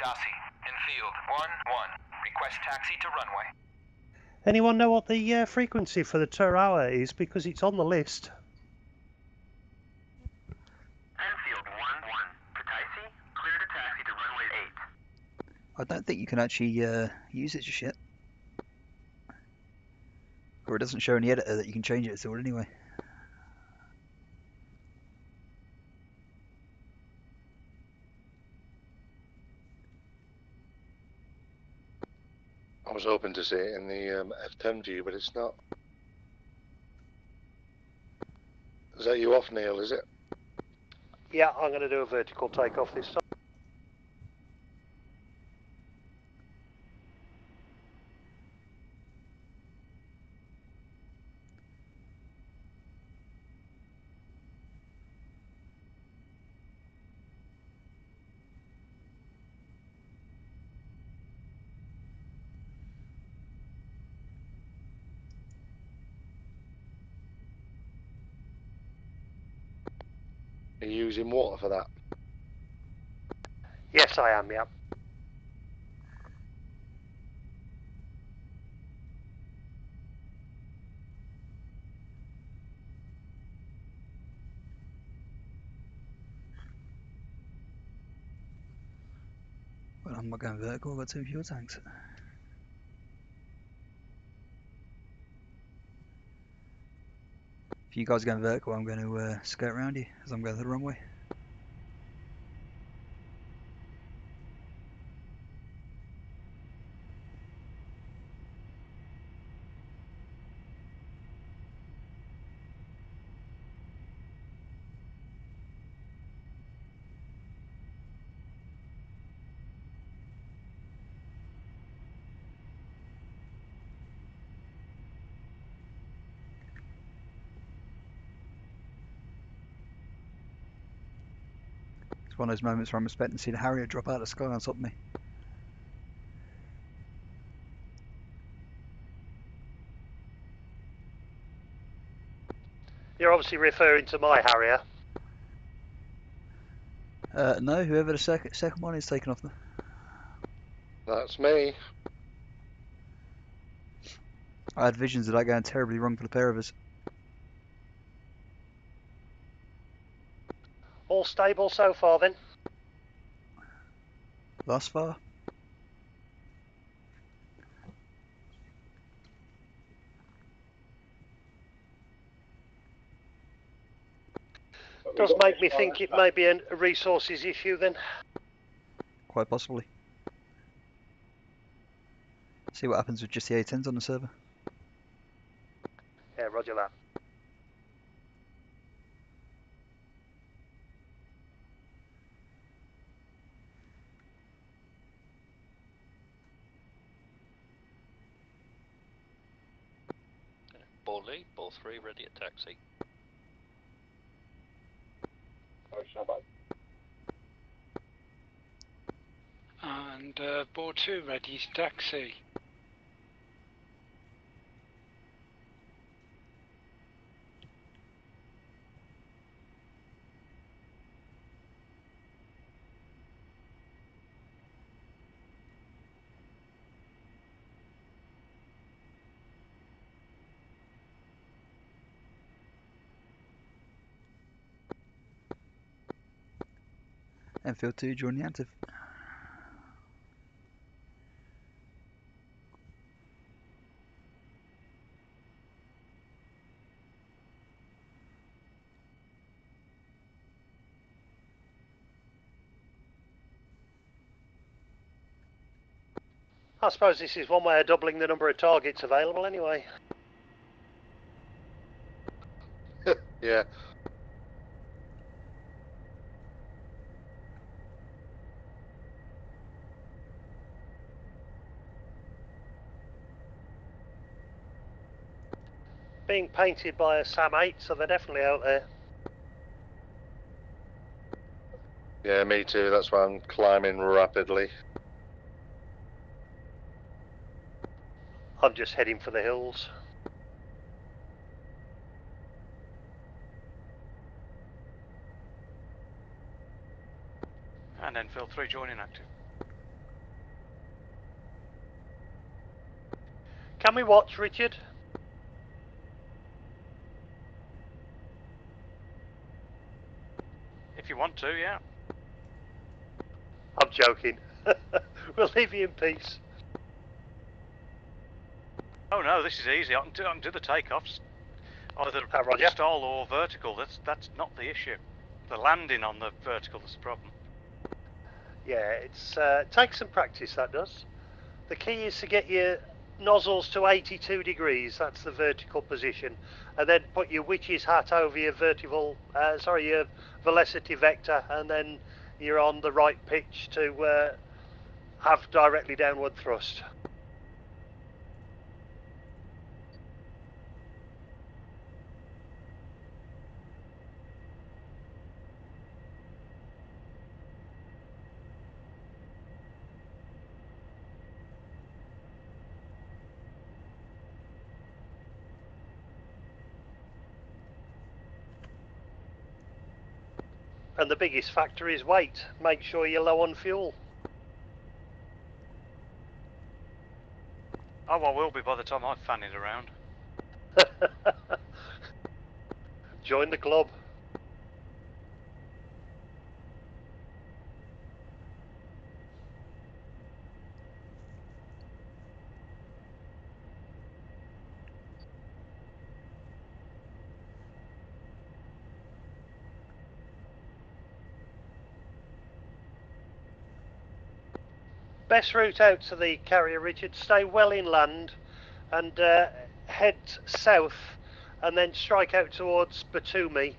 Copy. In field 1-1. Request taxi to runway. Anyone know what the frequency for the per hour is? Because it's on the list. Enfield 1-1. Taxi, clear to taxi to runway 8. I don't think you can actually use it just yet. Or it doesn't show in the editor that you can change it at all anyway. I was hoping to see it in the F10 view, but it's not. Is that you off, Neil, is it? Yeah, I'm going to do a vertical takeoff this time. Are you using water for that? Yes, I am, yeah. Well, I'm not going vertical, I've got 2 fuel tanks. If you guys are going vertical, I'm going to skirt around you as I'm going to the runway. It's one of those moments where I'm expecting to see the Harrier drop out of the sky on top of me. You're obviously referring to my Harrier. No, whoever the second one is taken off the... That's me. I had visions of that going terribly wrong for the pair of us. All stable so far then? Thus far. Does make me think it may be a resources issue then. Quite possibly. See what happens with just the A10s on the server. Yeah, roger that. Ball lead, ball 3 ready at taxi. And ball 2 ready to taxi. Enfield 2, join the active. I suppose this is one way of doubling the number of targets available anyway. Yeah. Being painted by a Sam 8, so they're definitely out there. Yeah, me too. That's why I'm climbing rapidly. I'm just heading for the hills. And Enfield 3 joining active. Can we watch, Richard? If you want to, yeah. I'm joking. We'll leave you in peace. Oh no, this is easy. I can do the takeoffs. Either Roger. stall or vertical. That's not the issue. The landing on the vertical is the problem. Yeah, it's takes some practice, that does. The key is to get your nozzles to 82 degrees, that's the vertical position, and then put your witch's hat over your your velocity vector, and then you're on the right pitch to have directly downward thrust. And the biggest factor is weight. Make sure you're low on fuel. Oh, I will be by the time I fan it around. Join the club. Best route out to the carrier, Richard. Stay well inland and head south, and then strike out towards Batumi.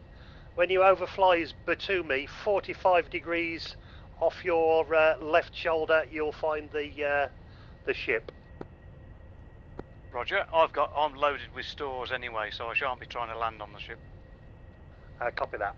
When you overfly Batumi, 45 degrees off your left shoulder, you'll find the ship. Roger. I'm loaded with stores anyway, so I shan't be trying to land on the ship. Copy that.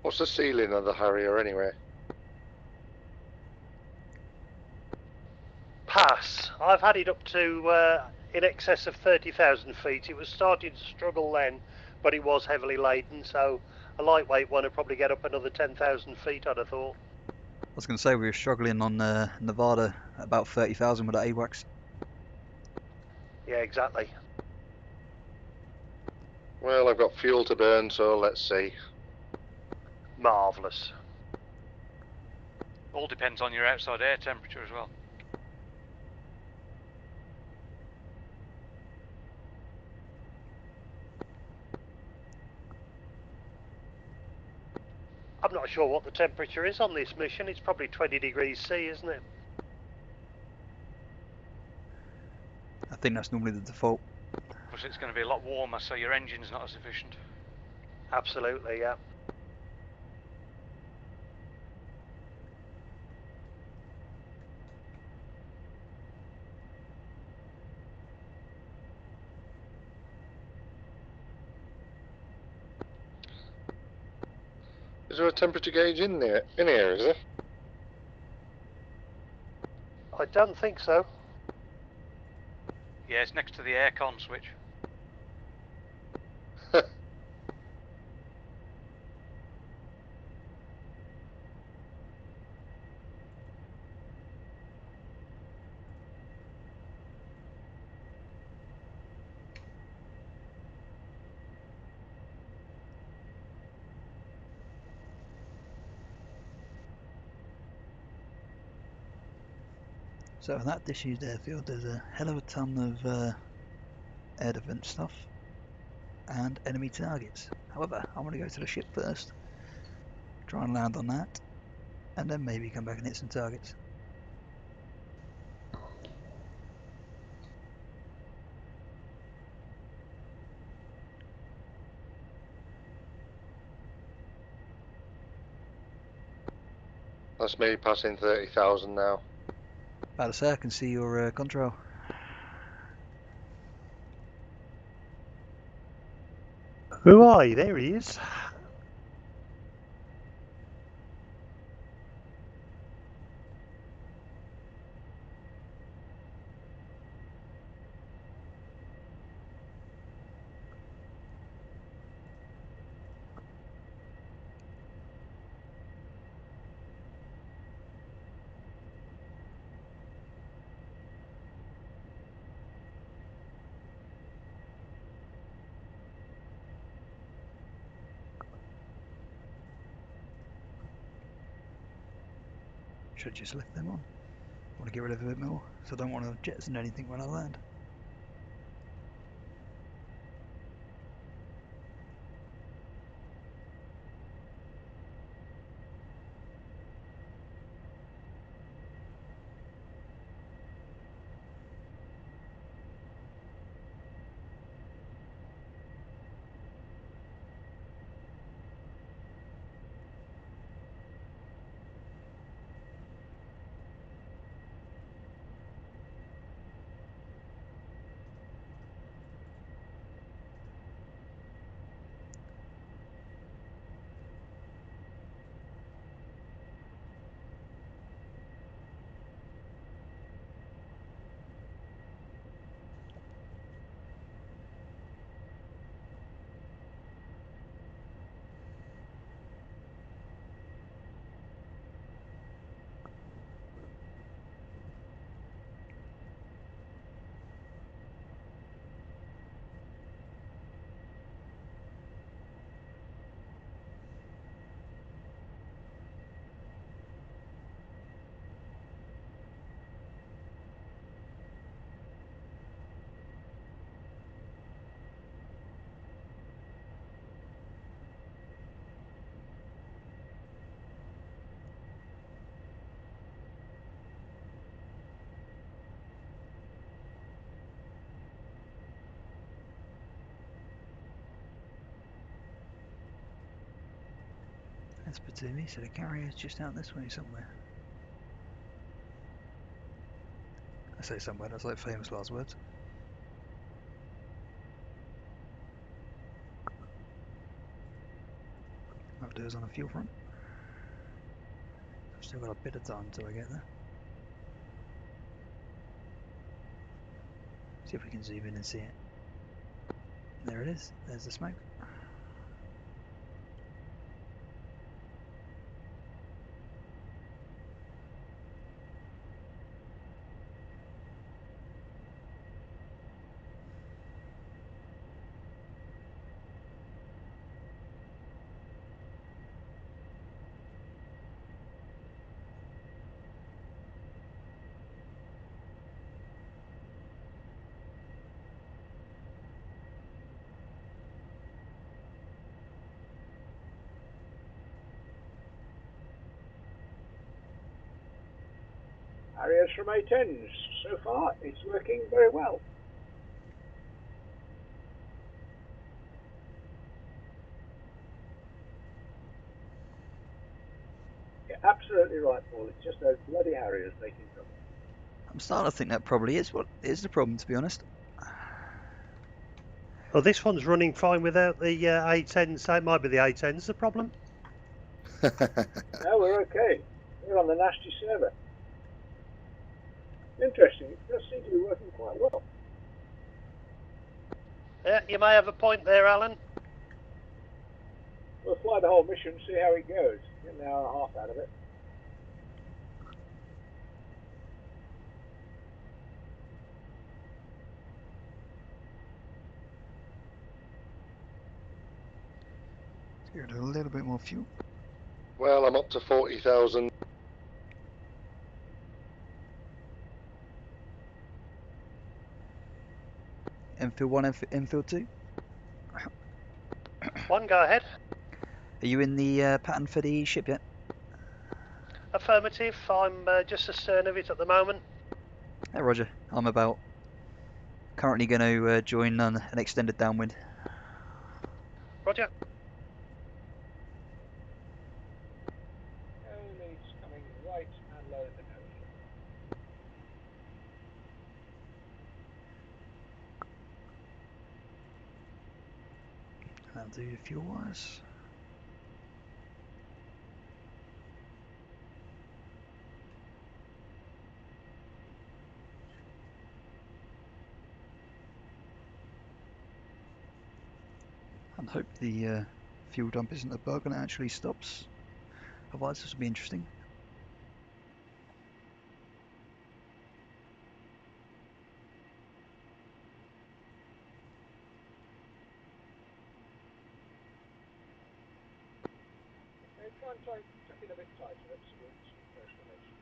What's the ceiling of the Harrier anyway? Pass. I've had it up to in excess of 30,000 feet. It was starting to struggle then, but it was heavily laden, so a lightweight one would probably get up another 10,000 feet, I'd have thought. I was going to say we were struggling on Nevada at about 30,000 with the AWACS. Yeah, exactly. Well, I've got fuel to burn, so let's see. Marvellous. All depends on your outside air temperature as well. I'm not sure what the temperature is on this mission. It's probably 20 degrees C, isn't it? I think that's normally the default. Because it's going to be a lot warmer, so your engine's not as efficient. Absolutely, yeah. Is there a temperature gauge in here, is there? I don't think so. Yeah, it's next to the aircon switch. So in that disused airfield there's a hell of a ton of air defense stuff and enemy targets. However, I want to go to the ship first, try and land on that, and then maybe come back and hit some targets. That's me passing 30,000 now. About to say, I can see your control. Who are you? There he is. Should just lift them on. Want to get rid of a bit more, so I don't want to jettison anything when I land. That's Batumi, so the carrier's just out this way somewhere. I say somewhere, that's like famous last words. That'll do us on a fuel front. I've still got a bit of time until I get there. See if we can zoom in and see it. There it is, there's the smoke. Harriers from A10s. So far, it's working very well. You're absolutely right, Paul. It's just those bloody Harriers making trouble. I'm starting to think that probably is what is the problem, to be honest. Well, this one's running fine without the A10s, so it might be the A10s the problem. No, we're okay. We're on the nasty server. Interesting, it does seem to be working quite well. Yeah, you may have a point there, Alan. We'll fly the whole mission and see how it goes. Get an hour and a half out of it. Here, do a little bit more fuel. Well, I'm up to 40,000. Enfield 1, Enfield 2. One, go ahead. Are you in the pattern for the ship yet? Affirmative. I'm just astern of it at the moment. Hey, Roger. I'm about. Currently going to join an extended downwind. Roger. Leads coming right and low in the nose. That'll do the fuel wise. And hope the fuel dump isn't a bug and it actually stops. Otherwise this will be interesting. Try and tuck in a bit tighter. Let's see first relation.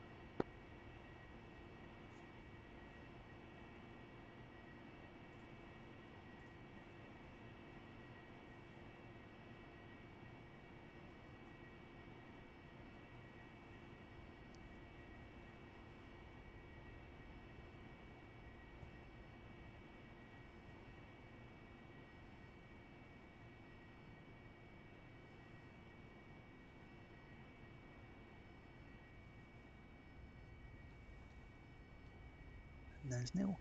And there's nil.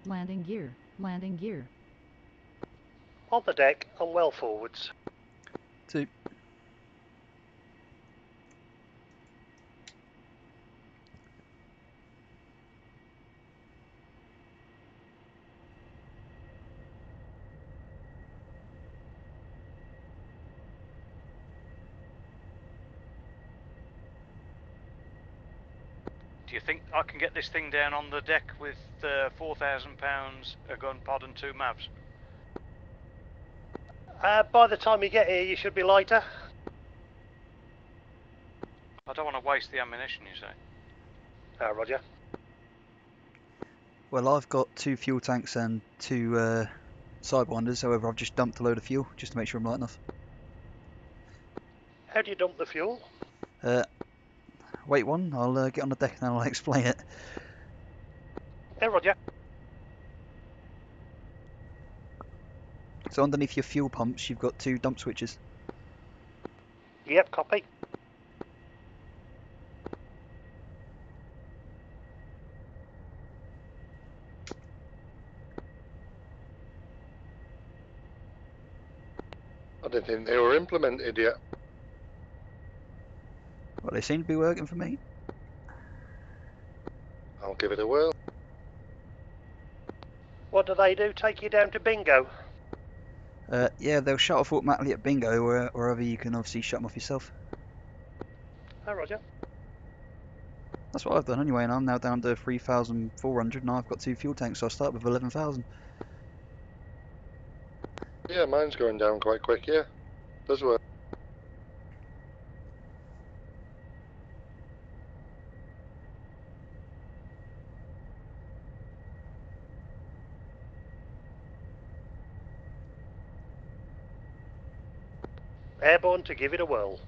Landing gear. Landing gear. On the deck, and well forwards. 2. Do you think I can get this thing down on the deck with 4,000 pounds, a gun pod and 2 mavs? By the time you get here, you should be lighter. I don't want to waste the ammunition, you say. Roger. Well, I've got 2 fuel tanks and 2 sidewinders, however I've just dumped a load of fuel just to make sure I'm light enough. How do you dump the fuel? Wait one, I'll get on the deck and I'll explain it. Roger. So underneath your fuel pumps you've got 2 dump switches. Yep, copy. I didn't think they were implemented yet. Well, they seem to be working for me. I'll give it a whirl. What do they do? Take you down to bingo? Yeah, they'll shut off automatically at bingo, or wherever you can obviously shut them off yourself. Roger. That's what I've done anyway, and I'm now down to 3,400, and I've got 2 fuel tanks, so I start with 11,000. Yeah, mine's going down quite quick, yeah. Does work. Airborne to give it a whirl.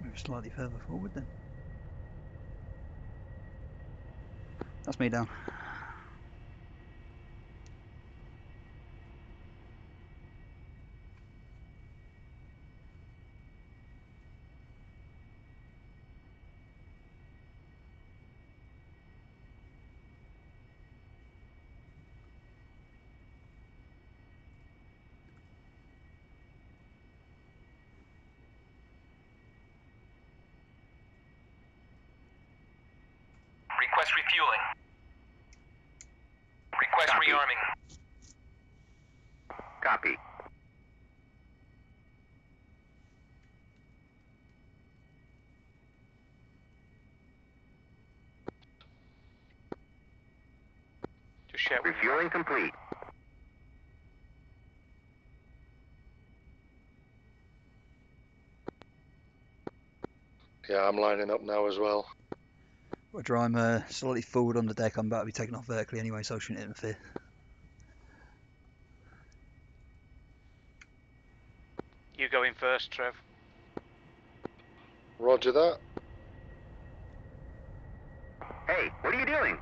Move slightly further forward then. That's me down. Request refueling. Request rearming. Copy. Just shout. Refueling complete. Yeah, I'm lining up now as well. Roger, I'm slightly forward on the deck. I'm about to be taken off vertically anyway, so I shouldn't interfere. You go in first, Trev. Roger that. Hey, what are you doing?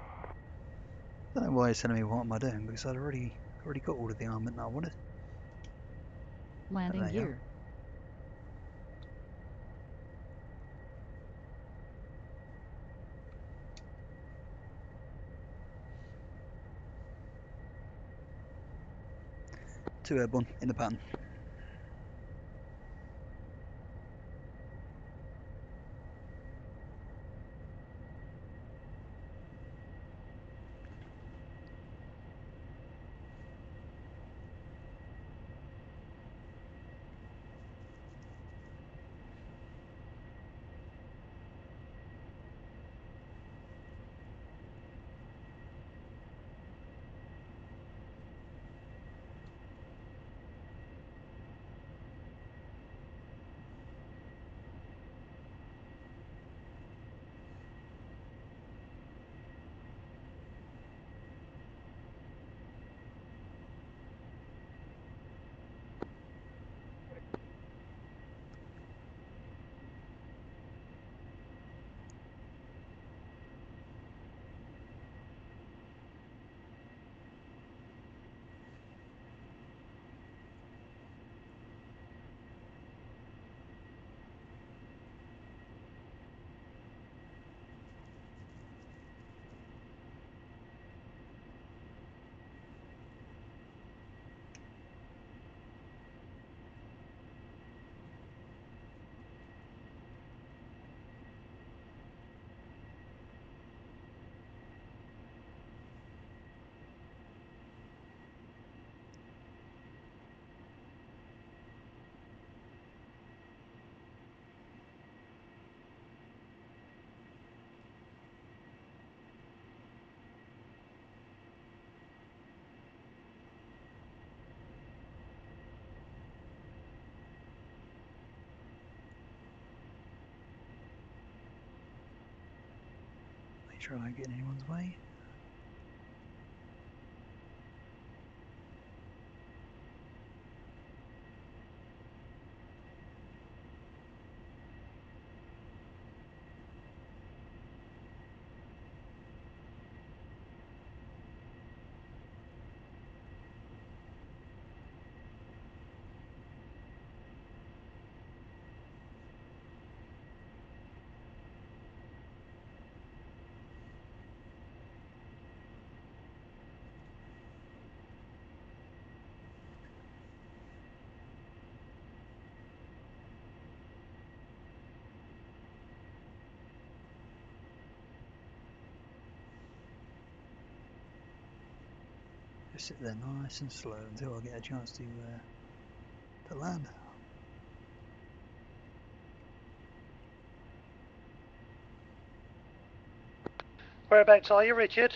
I don't know why it's telling me what am I doing, because I'd already got all of the armament that I wanted. Landing There you gear. Two airborne in the pattern. Make sure I don't get in anyone's way. Just sit there nice and slow until I get a chance to land. Whereabouts are you, Richard?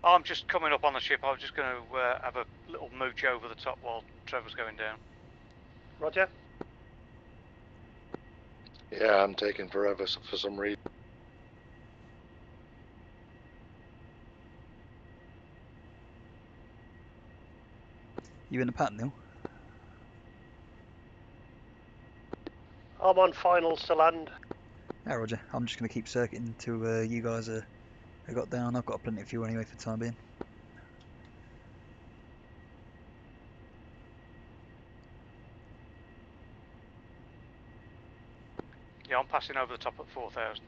I'm just coming up on the ship. I was just going to have a little mooch over the top while Trevor's going down. Roger. Yeah, I'm taking forever for some reason. You in the pattern, Neil? I'm on finals to land. Yeah, Roger. I'm just going to keep circuiting until you guys are got down. I've got plenty of fuel anyway for the time being. Yeah, I'm passing over the top at 4,000.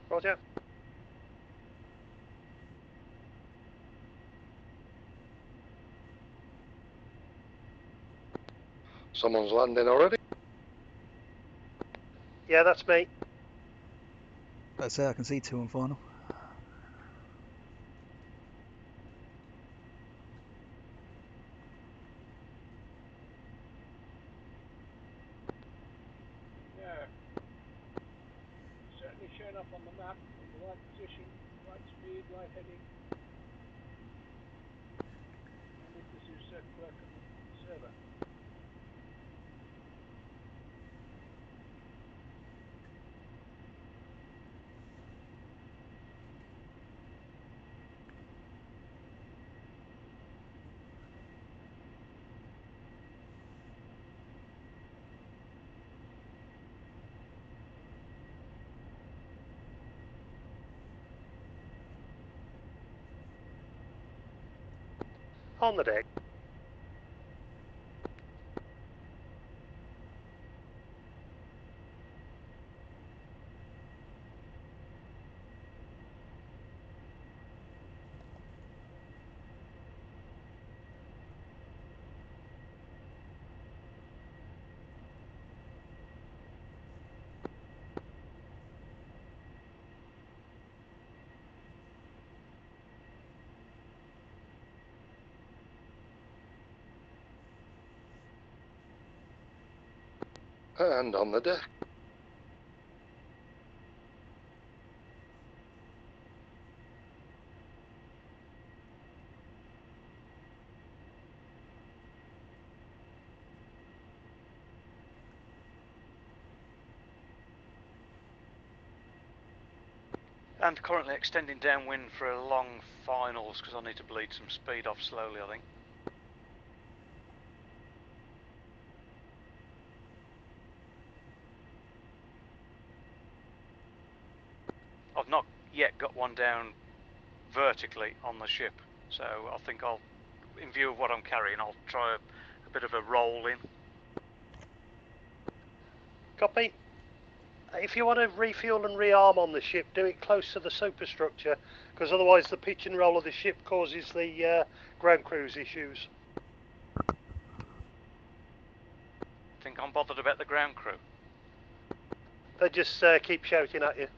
Roger. Someone's landing already? Yeah, that's me. Let's say I can see two on final. showing up on the map in the right position, right speed, right heading. And if this is work on the server. On the deck. And on the deck. And currently extending downwind for a long finals because I need to bleed some speed off slowly, I think. I've not yet got one down vertically on the ship, so I think I'll, in view of what I'm carrying, I'll try a bit of a roll in. Copy. If you want to refuel and rearm on the ship, do it close to the superstructure, because otherwise the pitch and roll of the ship causes the ground cruise issues. Think I'm bothered about the ground crew? They just keep shouting at you.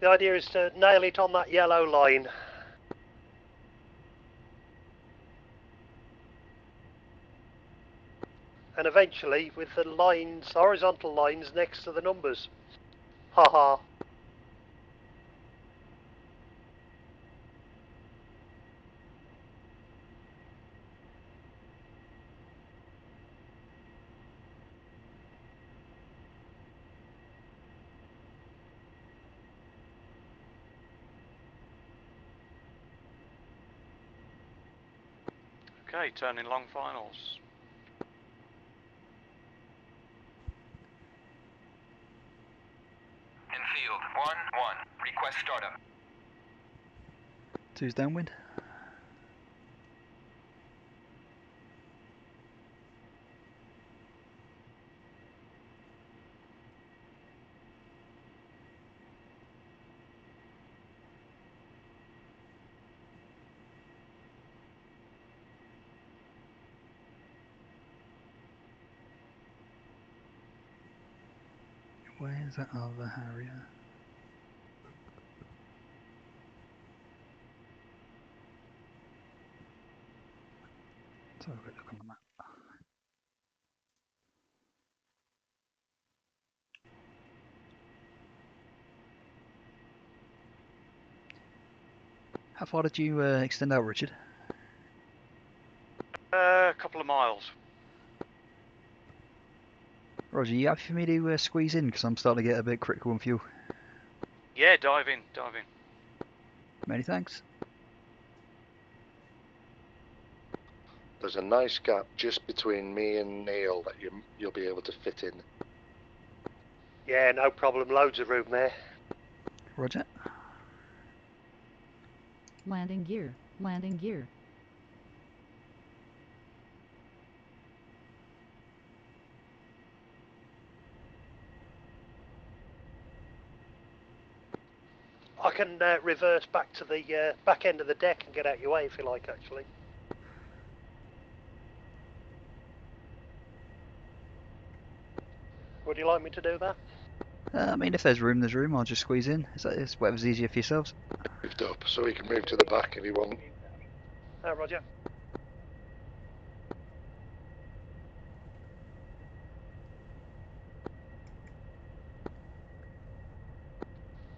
The idea is to nail it on that yellow line. And eventually with the lines, horizontal lines next to the numbers. Haha. Okay, turning long finals. Infield 1-1. Request startup. 2's downwind. Where's that other Harrier? Let's have a quick look on the map. How far did you extend out, Richard? A couple of miles. Roger, you happy for me to squeeze in, because I'm starting to get a bit critical on fuel. Yeah, dive in, dive in. Many thanks. There's a nice gap just between me and Neil that you'll be able to fit in. Yeah, no problem. Loads of room there. Roger. Landing gear. Landing gear. I can reverse back to the back end of the deck and get out your way if you like, actually. Would you like me to do that? I mean, if there's room, there's room. I'll just squeeze in. It's whatever's easier for yourselves. Moved up, so we can move to the back if you want. Roger.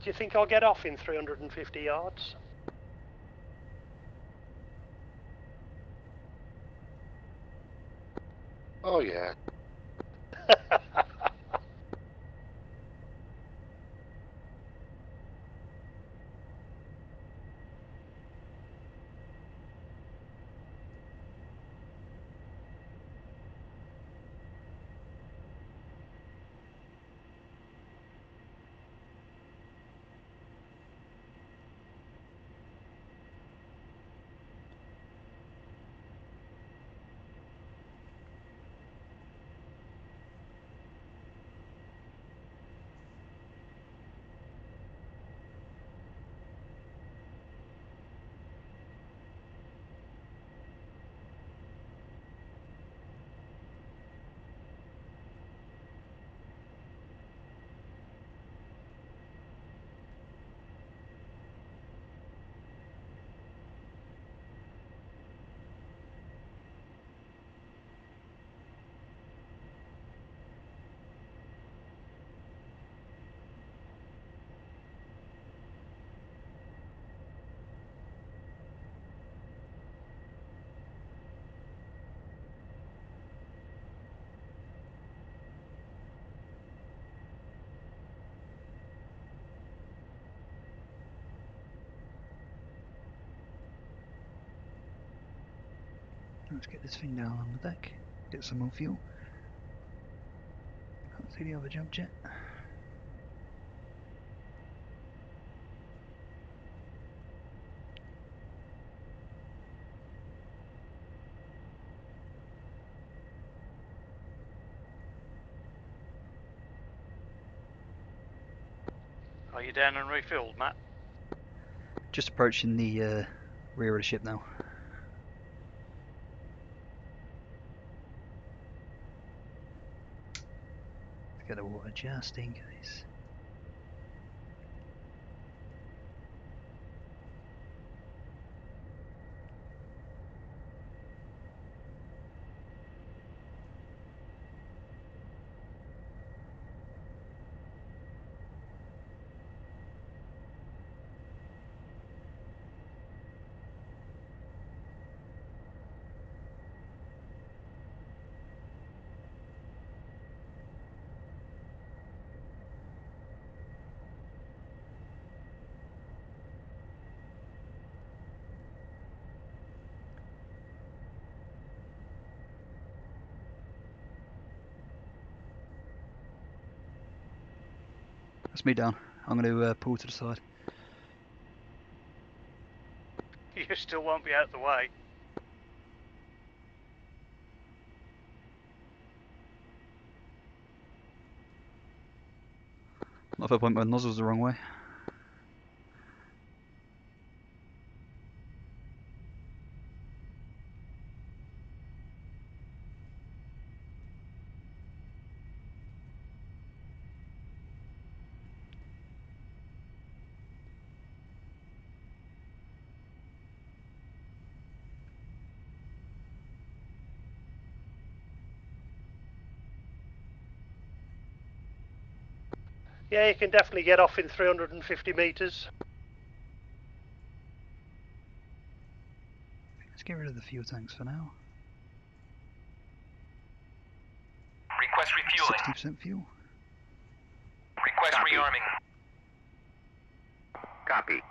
Do you think I'll get off in 350 yards? Oh yeah. Let's get this thing down on the deck, get some more fuel. Can't see the other jump jet. Are you down and refilled, Matt? Just approaching the rear of the ship now. Let's get the water just in case. That's me down. I'm going to pull to the side. You still won't be out the way. Not if I point my nozzles the wrong way. Yeah, you can definitely get off in 350 metres. Let's get rid of the fuel tanks for now. Request refueling. 60% fuel. Request rearming. Copy.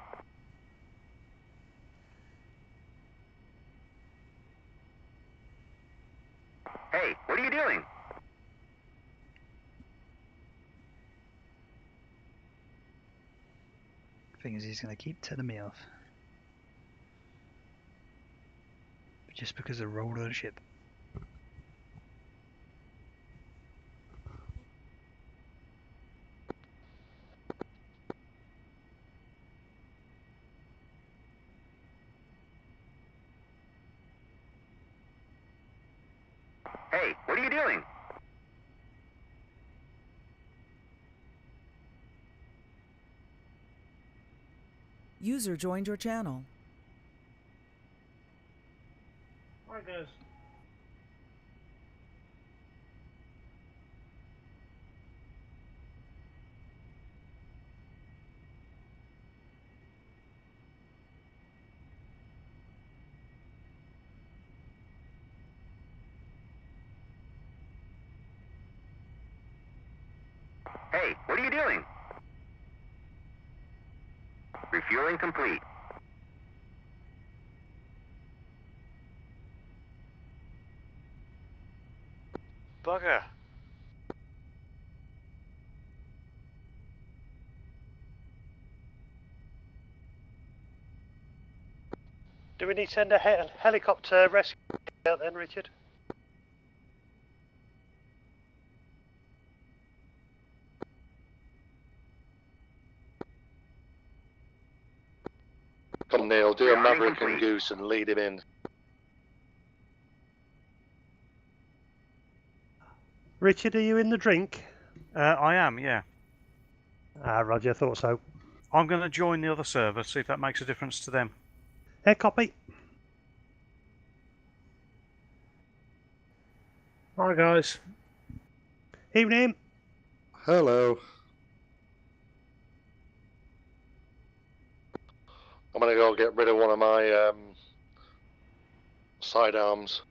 Hey, what are you doing? Thing is, he's going to keep telling me off. Just because of the roll of the ship. Hey, what are you doing? User joined your channel. Hi guys. Hey, what are you doing? Refueling complete. Bugger. Do we need to send a helicopter rescue out then, Richard? Come Neil, do a Maverick and Goose and lead him in. Richard, are you in the drink? I am, yeah. Ah, Roger, thought so. I'm going to join the other server, see if that makes a difference to them. Copy. Hi guys. Evening. Hello. I'm gonna go get rid of one of my sidearms.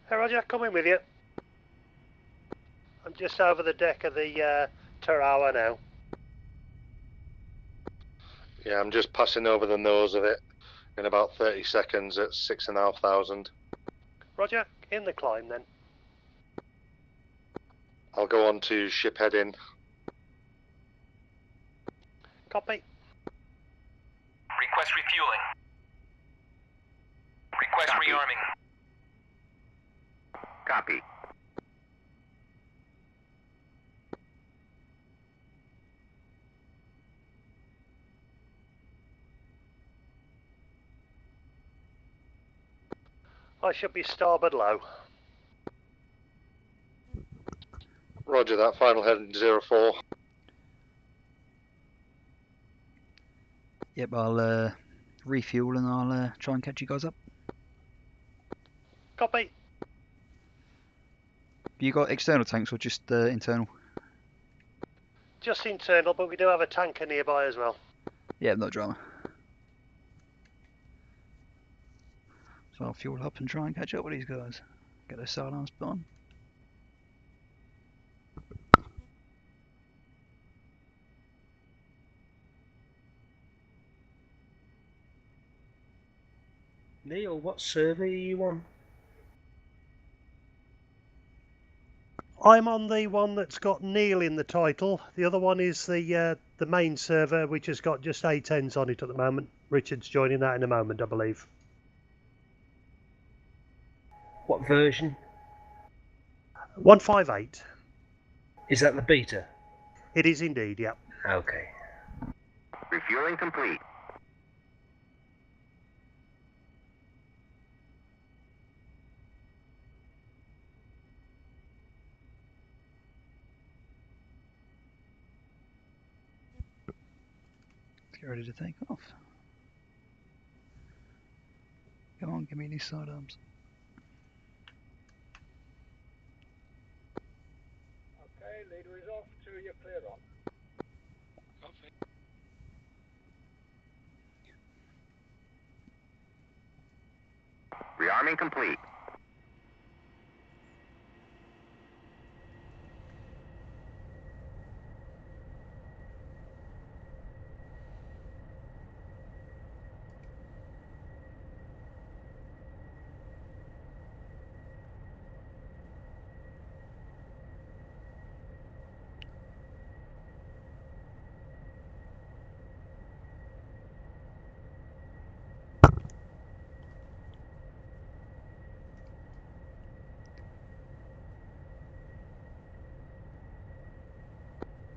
Hey Roger, coming with you. I'm just over the deck of the Tarawa now. Yeah, I'm just passing over the nose of it in about 30 seconds at 6,500. Roger, in the climb then. I'll go on to ship heading. Copy. Request refueling. Request rearming. Copy. I should be starboard low. Roger that, final heading 04. Yep, I'll refuel and I'll try and catch you guys up. Copy. You got external tanks or just internal? Just internal, but we do have a tanker nearby as well. Yeah, no drama. So I'll fuel up and try and catch up with these guys. Get their sidearms put on. Neil, what server are you on? I'm on the one that's got Neil in the title. The other one is the main server, which has got just A10s on it at the moment. Richard's joining that in a moment, I believe. What version? 158. Is that the beta? It is indeed, yeah. Okay. Refueling complete. Get ready to take off. Come on, give me these sidearms. Okay, leader is off. 2 you're clear on. Rearming complete.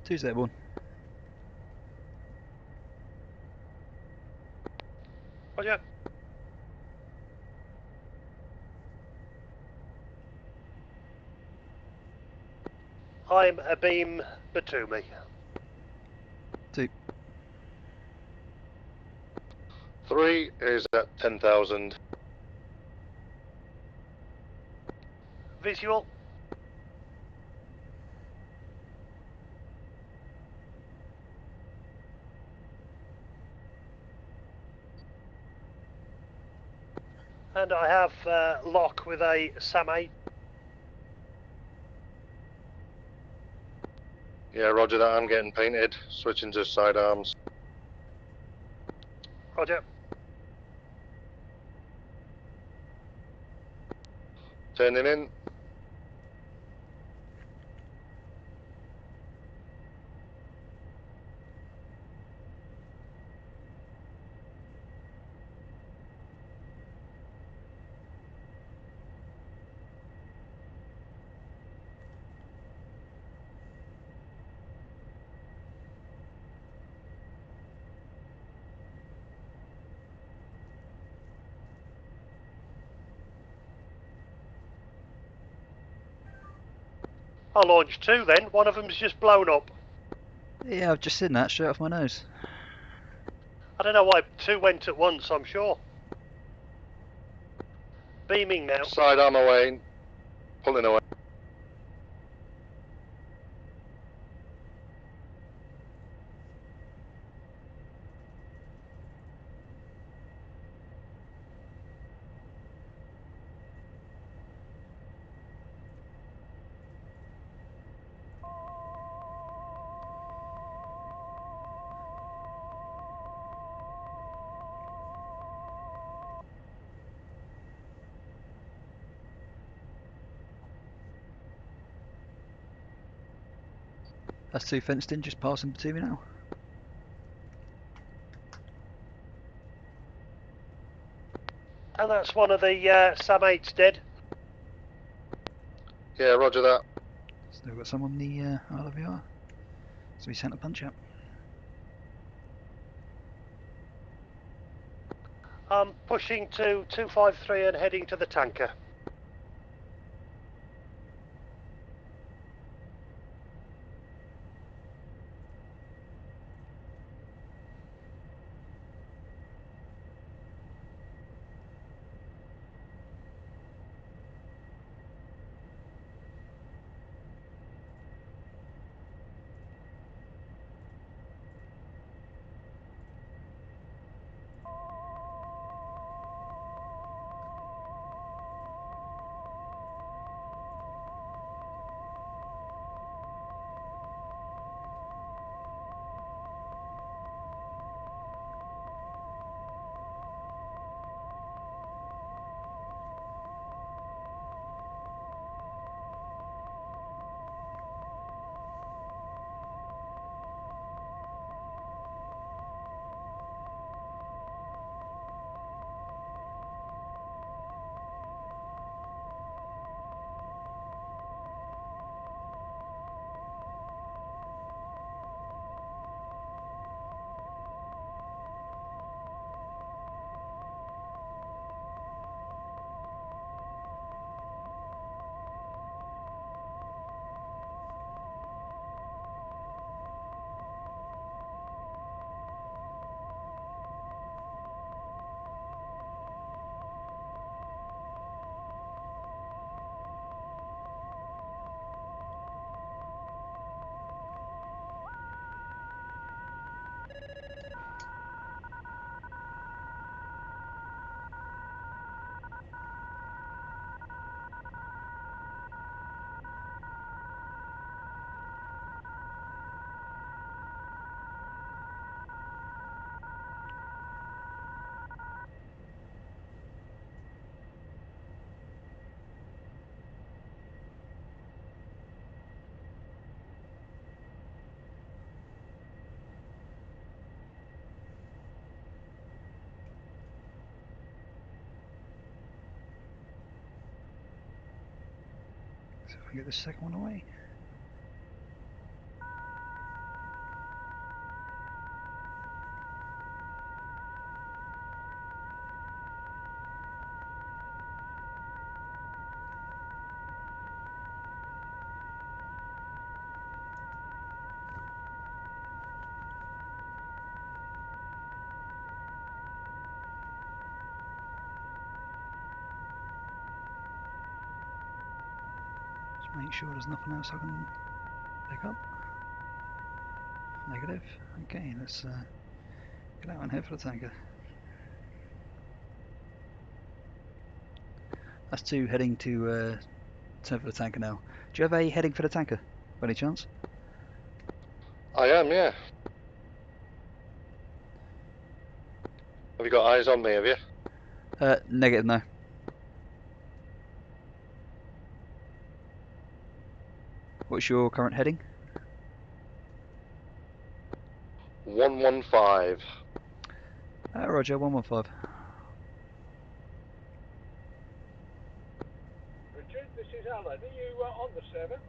Two's that one. Roger. I'm abeam Batumi. 2. 3 is at 10,000. Visual. And I have lock with a SAM 8. Yeah, roger that. I'm getting painted. Switching to sidearms. Roger. Turning in. I launched 2 then. One of them's just blown up. Yeah, I've just seen that straight off my nose. I don't know why 2 went at once, I'm sure. Beaming now. Sidearm away. Pulling away. That's 2 fenced in, just passing between me now. And that's one of the SAM 8's dead. Yeah, roger that. Still got some on the RWR. So we sent a punch up. I'm pushing to 253 and heading to the tanker. So if I get the second one away. Make sure there's nothing else I can pick up. Negative. Okay, let's get out and head for the tanker. That's 2 heading to turn for the tanker now. Do you have a heading for the tanker, by any chance? I am, yeah. Have you got eyes on me, have you? Negative, no. What's your current heading? 115. Roger, 115. Richard, this is Alan. Are you on the server?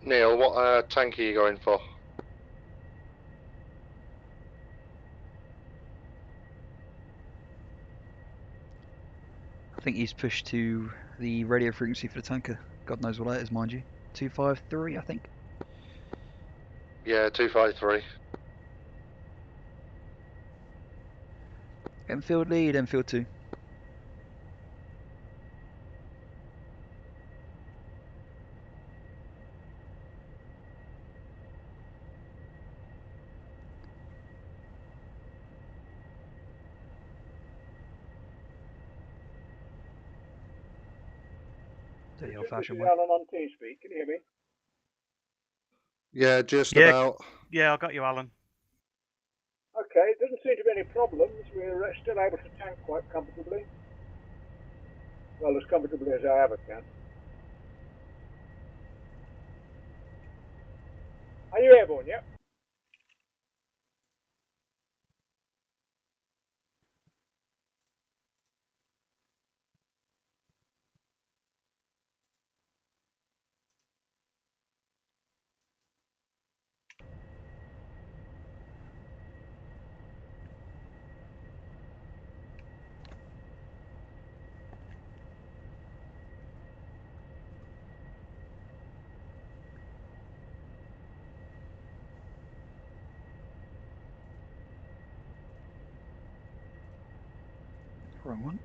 Neil, what tank are you going for? I think he's pushed to the radio frequency for the tanker. God knows what that is, mind you. 253, I think. Yeah, 253. Enfield lead, Enfield 2. The old-fashioned This is way. Alan on TeamSpeak. Can you hear me? Yeah, just about. Yeah, I got you, Alan. Okay, it doesn't seem to be any problems. We're still able to tank quite comfortably. Well, as comfortably as I ever can. Are you airborne yet? Wrong one.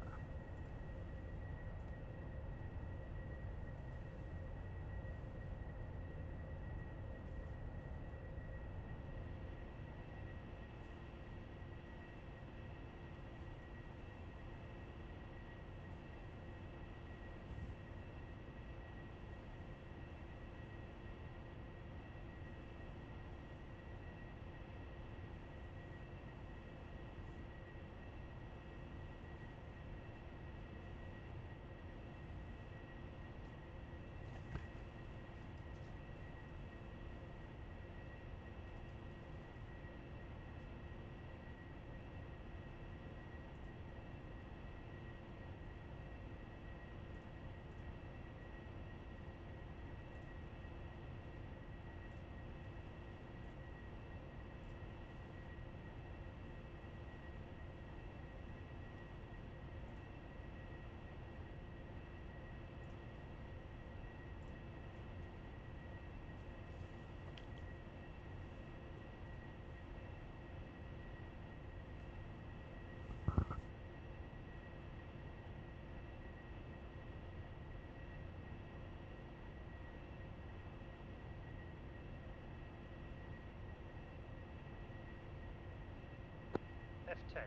F10.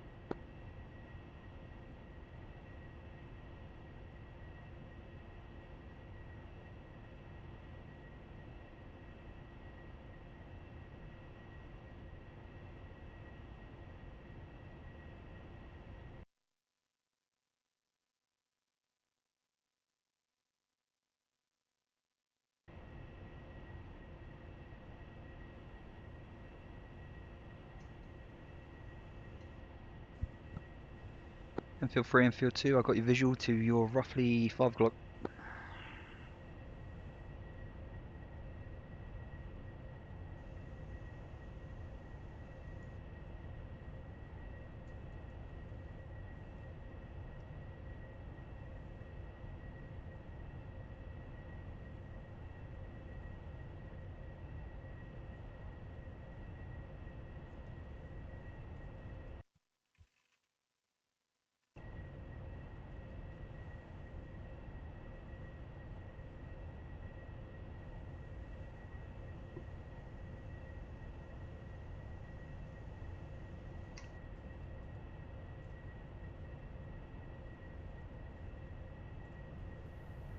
Enfield 3, Enfield 2, I got your visual to your roughly 5 o'clock.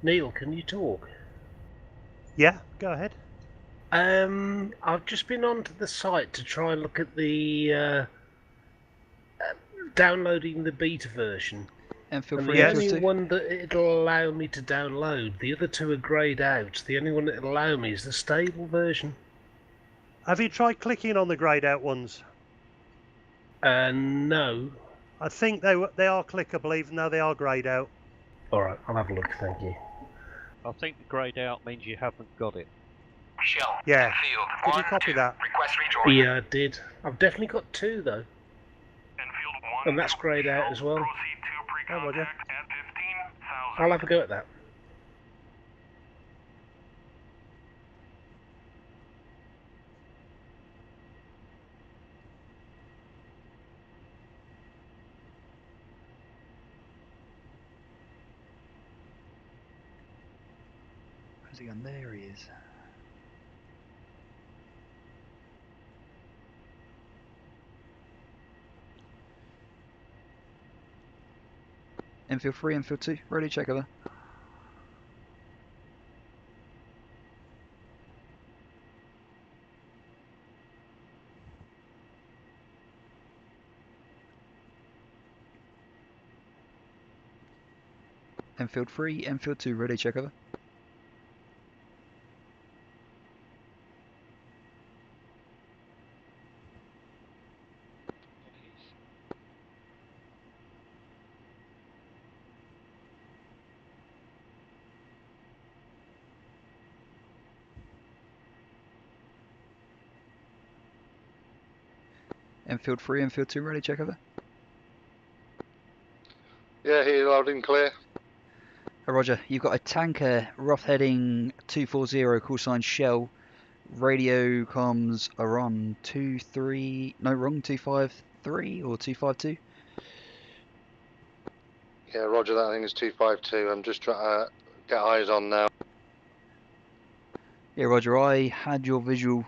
Neil, can you talk? Yeah, go ahead. I've just been onto the site to try and look at the downloading the beta version. And feel And free the to only too. one that it'll allow me to download, the other two are greyed out. The only one that'll allow me is the stable version. Have you tried clicking on the greyed out ones? No. I think they are clickable, even though they are greyed out. Alright, I'll have a look, thank you. I think the greyed out means you haven't got it. Shell. Yeah. Field. Did 1, you copy 2. that? Request rejoin. Yeah, I did. I've definitely got two though. And that's greyed out as well. Oh, Roger. I'll have a go at that. Where's he gone? There he is. Infield 3, infield 2, ready, check over. Enfield 3, Enfield 2, ready, check over. Enfield 3, Enfield 2, ready, check over. Yeah, here, loud and clear. Roger, you've got a tanker, rough heading 240, call sign Shell. Radio comms are on 253 or 252. Yeah, Roger, that thing is 252. I'm just trying to get eyes on now. Yeah, Roger, I had your visual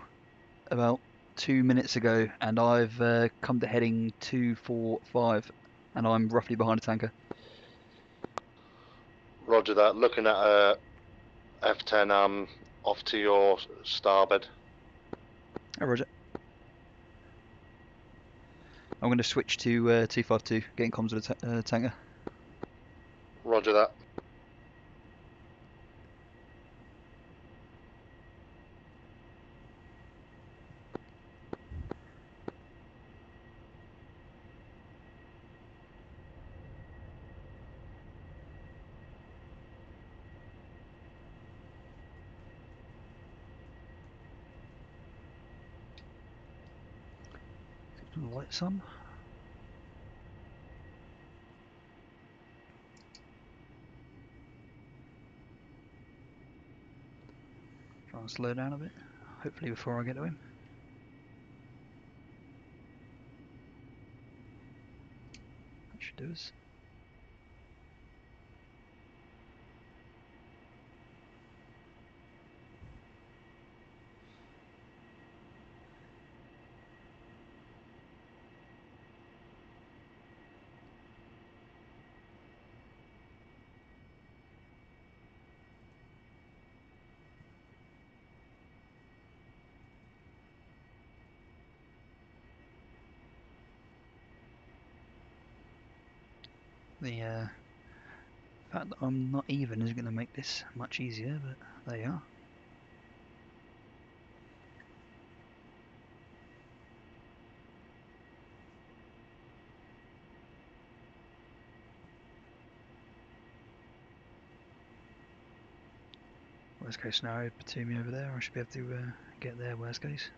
about 2 minutes ago, and I've come to heading 245, and I'm roughly behind a tanker. Roger that. Looking at a F10, off to your starboard. Oh, Roger. I'm going to switch to 252, getting comms with the tanker. Roger that. Lights on. Try and slow down a bit, hopefully before I get to him. That should do us. The fact that I'm not even is going to make this much easier, but there you are. Worst case scenario, platoon me over there, I should be able to get there worst case.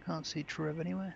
Can't see Trev anywhere.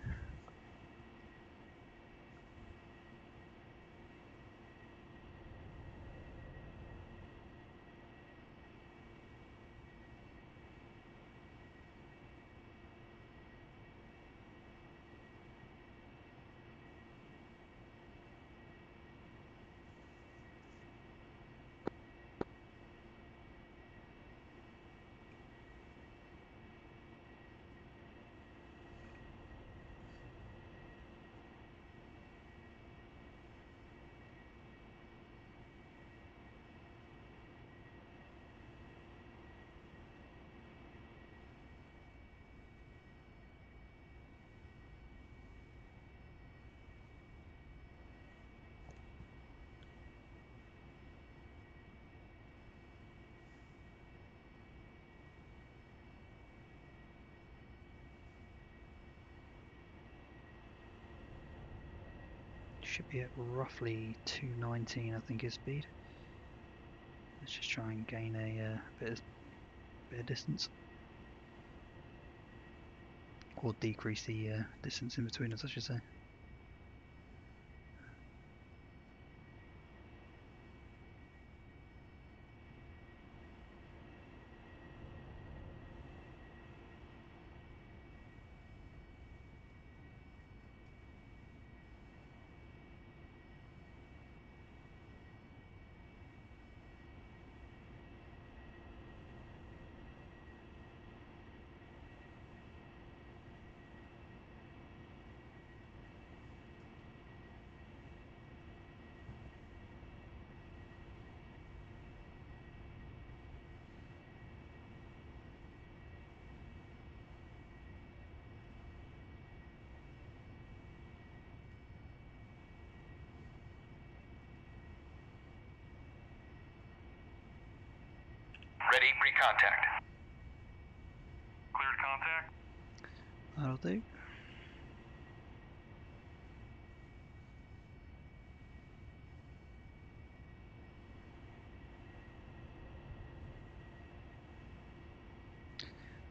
Should be at roughly 219, I think, is speed. Let's just try and gain a bit of distance, or decrease the distance in between us, I should say. Ready, pre-contact. Cleared contact. That'll do.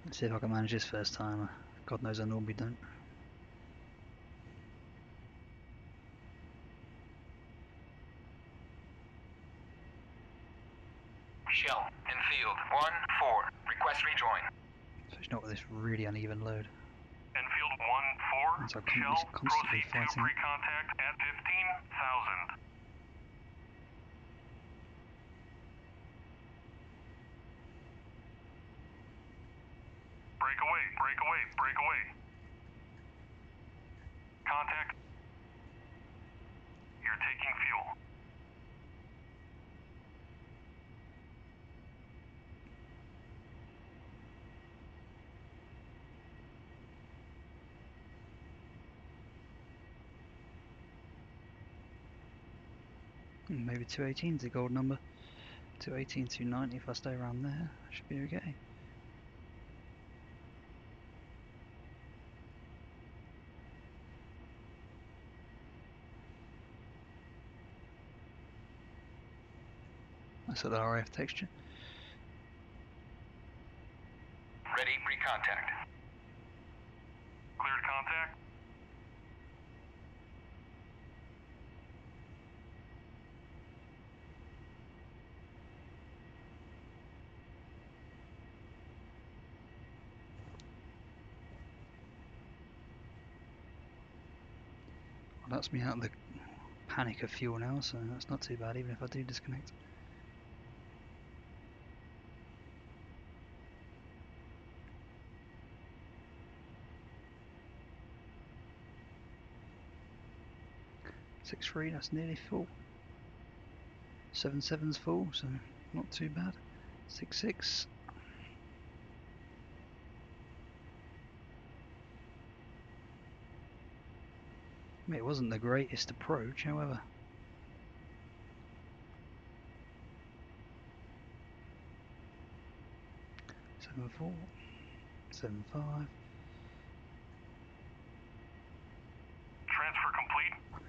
Let's see if I can manage this first time. God knows I normally don't. Shell, in field, 1-4. Request rejoin. Especially not with this really uneven load. Enfield 1-4. So Shell, constantly proceed to fighting. pre-contact at 15,000. Break away, break away, break away. Contact. You're taking fuel. Maybe 218 is a gold number. 218, 290 if I stay around there, I should be okay. That's the RAF texture. Ready, pre-contact. Cleared contact. Well, that's me out of the panic of fuel now, so that's not too bad even if I do disconnect. Six 3, that's nearly full. 7.7's full, so not too bad. 6.6. I mean, it wasn't the greatest approach, however. Seven 4, 7.5. Transfer complete.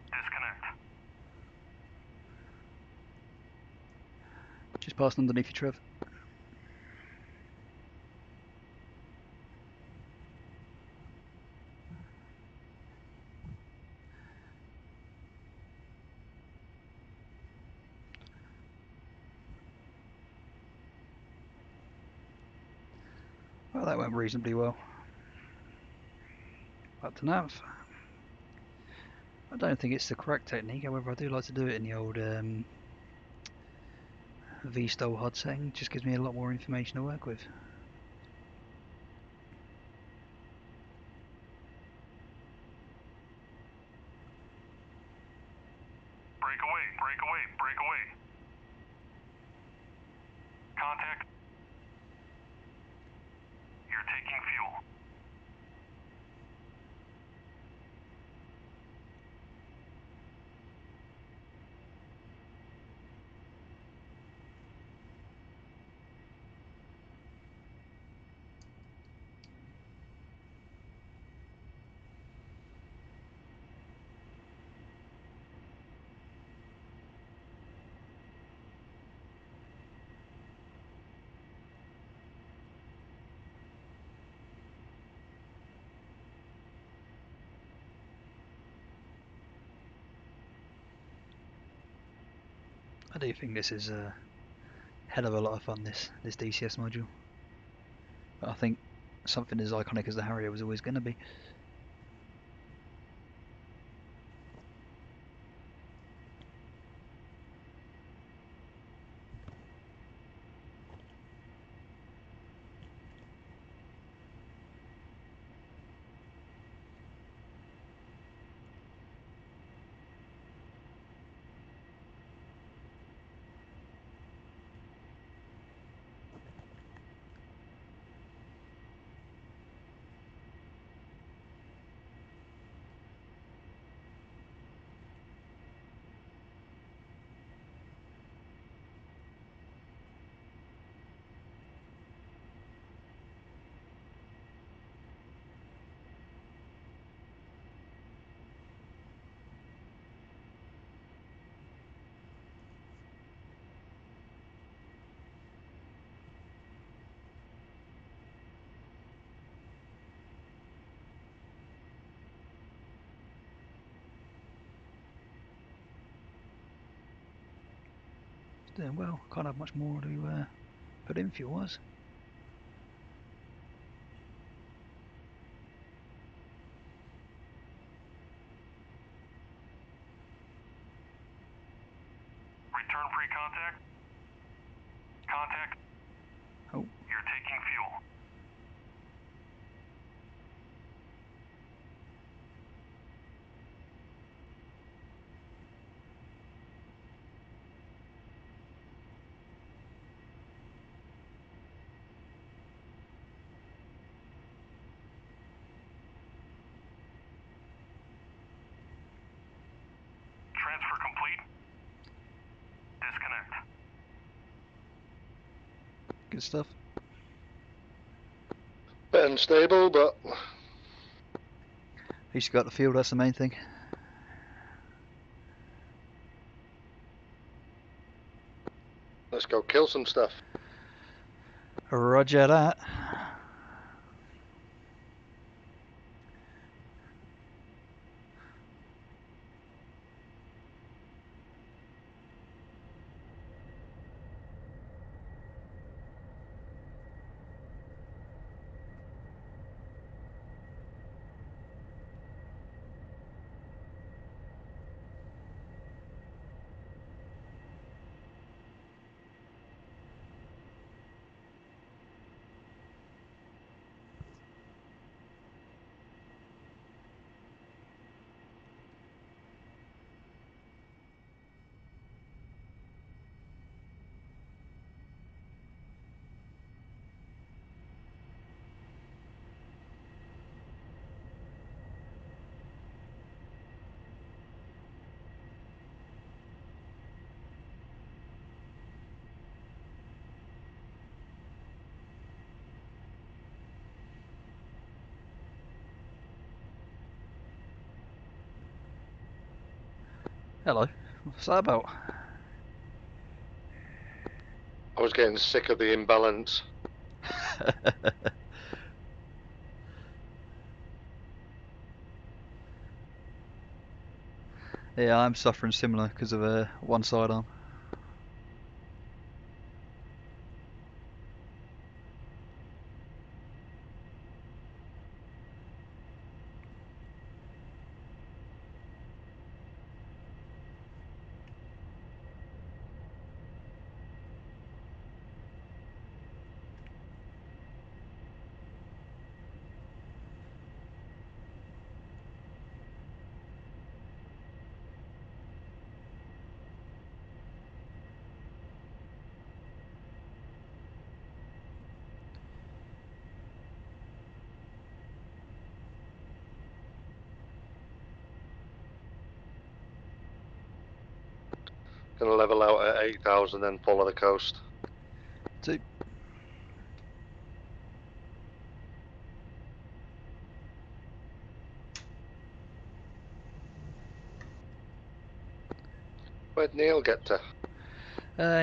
Disconnect. Just passed underneath you, Trev. Well, that went reasonably well. Back to nav. I don't think it's the correct technique, however I do like to do it in the old V-style HUD setting. It just gives me a lot more information to work with. Break away, break away, break away. Contact. You're taking fuel. I do think this is a hell of a lot of fun, this DCS module. But I think something as iconic as the Harrier was always going to be. Doing well, can't have much more to put in fuel-wise. Return free contact. Contact. Oh. You're taking fuel. Transfer complete. Disconnect. Good stuff. Bit unstable, but At least you got the fuel, that's the main thing. let's go kill some stuff. Roger that. Hello, what's that about? I was getting sick of the imbalance. Yeah, I'm suffering similar because of one sidearm. Gonna level out at 8,000, then follow the coast. 2. Where'd Neil get to?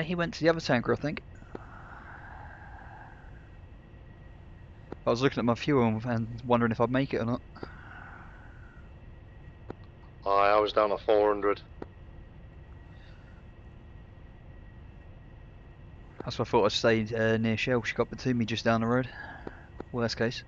He went to the other tanker, I think. I was looking at my fuel and wondering if I'd make it or not. I was down at 400. That's why I thought I'd stay near Shell. She got between me just down the road. Worst case.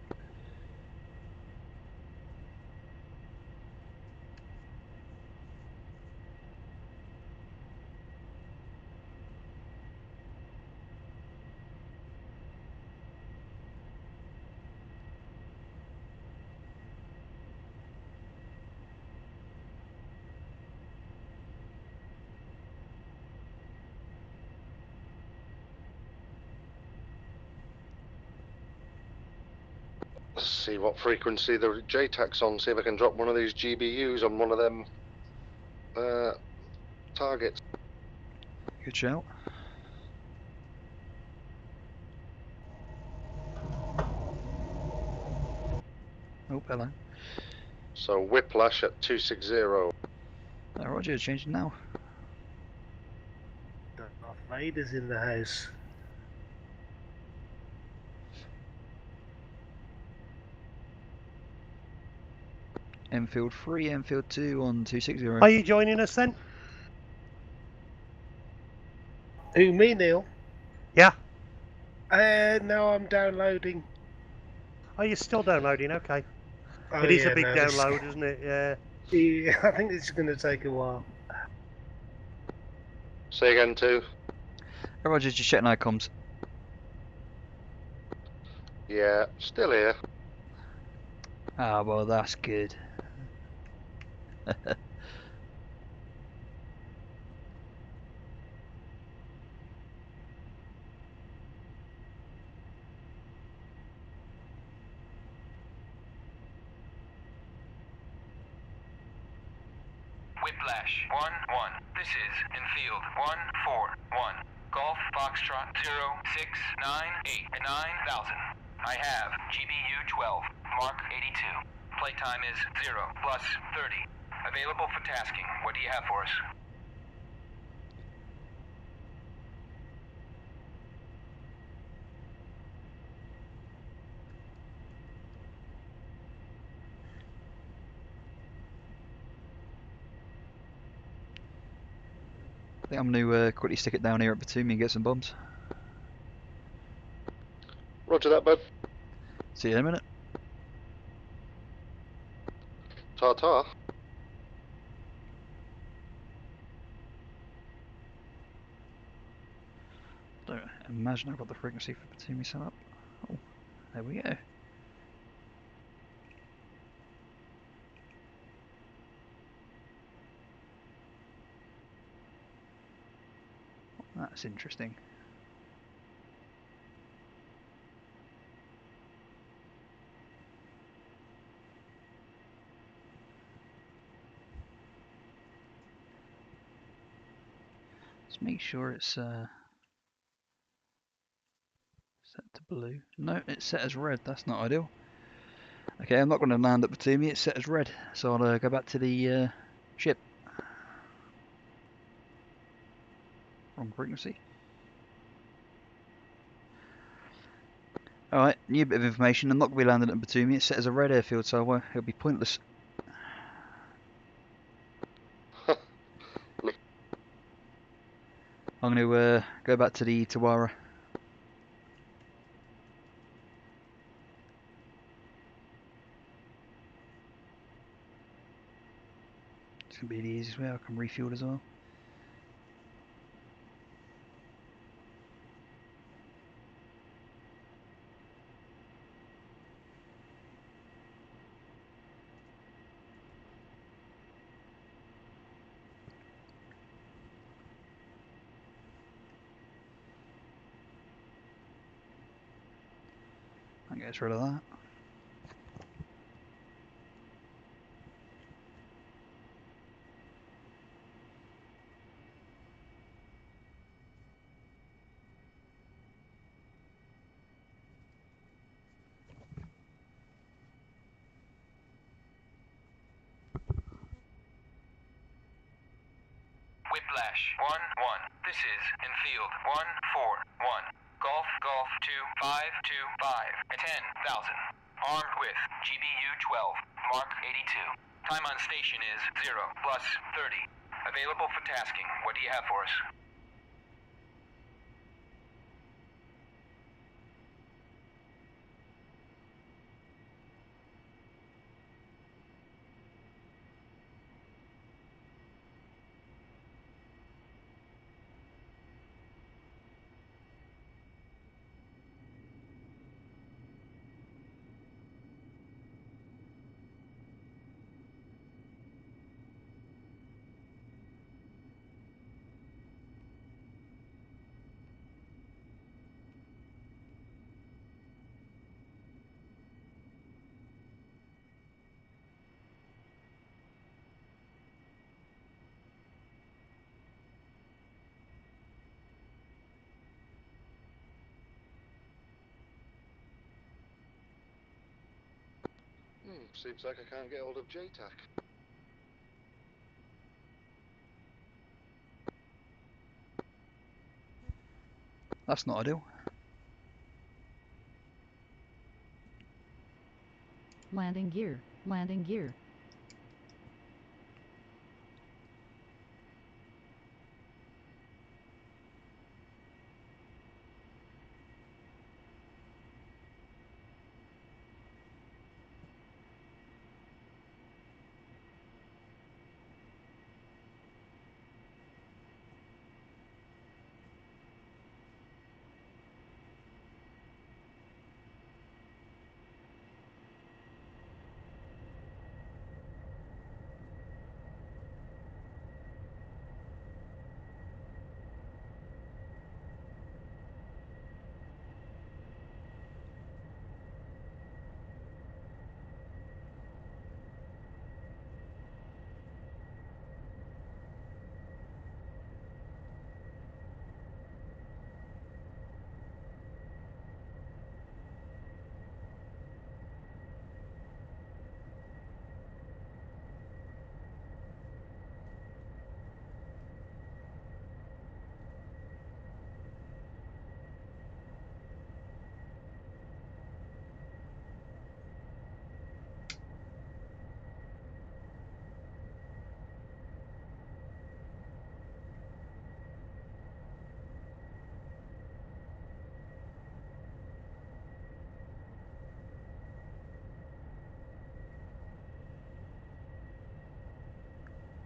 See what frequency the JTAC's on, see if I can drop one of these GBUs on one of them targets. Good shout. Oh, hello. So Whiplash at 260. Oh, Roger, changing now. Darth Vader's in the house. Enfield 3, Enfield 2 on 260. Are you joining us then? Who, me, Neil? Yeah. No, I'm downloading. Oh, you're still downloading? Okay. Oh, It is yeah, a big no, download, isn't it? Yeah. Yeah, I think this is going to take a while. Say again, too. Oh, Roger, just checking icons. Yeah, still here. Ah, well, that's good. Whiplash 1-1. This is Enfield 141. Golf Foxtrot 0698 at 9,000. I have GBU 12, Mark 82. Playtime is 0 plus 30. Available for tasking. What do you have for us? I think I'm going to quickly stick it down here at Batumi and get some bombs. Roger that, bud. See you in a minute. Ta-ta. Don't imagine I've got the frequency for Batumi set up. Oh, there we go. That's interesting. Let's make sure it's set to blue. No, it's set as red. That's not ideal. Okay, I'm not going to land at Batumi. It's set as red, so I'll go back to the ship. Wrong frequency. Alright, new bit of information. I'm not going to be landing at Batumi. It's set as a red airfield, so it'll be pointless. I'm going to go back to the Tawara. It's going to be the easiest way. I can refuel as well. That gets rid of that. Whiplash 1-1. This is Enfield 141. Golf 2525 at 10,000. Armed with GBU 12, Mark 82. Time on station is 0 plus 30. Available for tasking. What do you have for us? Seems like I can't get hold of JTAC. That's not ideal. Landing gear. Landing gear.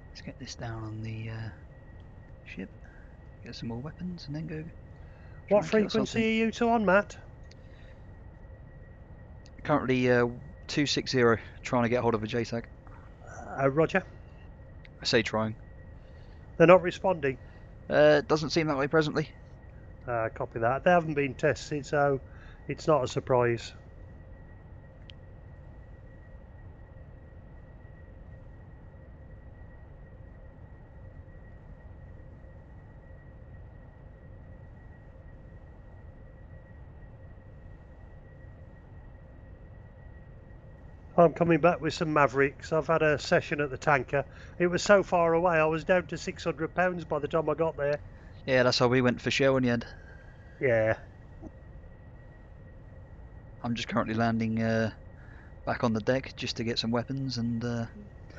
Let's get this down on the ship, get some more weapons, and then go. What frequency are you two on, Matt? Currently 260, trying to get hold of a JTAG. Roger. I say trying. They're not responding. Doesn't seem that way presently. Copy that. They haven't been tested, so it's not a surprise. I'm coming back with some Mavericks. I've had a session at the tanker. It was so far away, I was down to £600 by the time I got there. Yeah, that's how we went for Shell in the end. Yeah. I'm just currently landing back on the deck just to get some weapons and.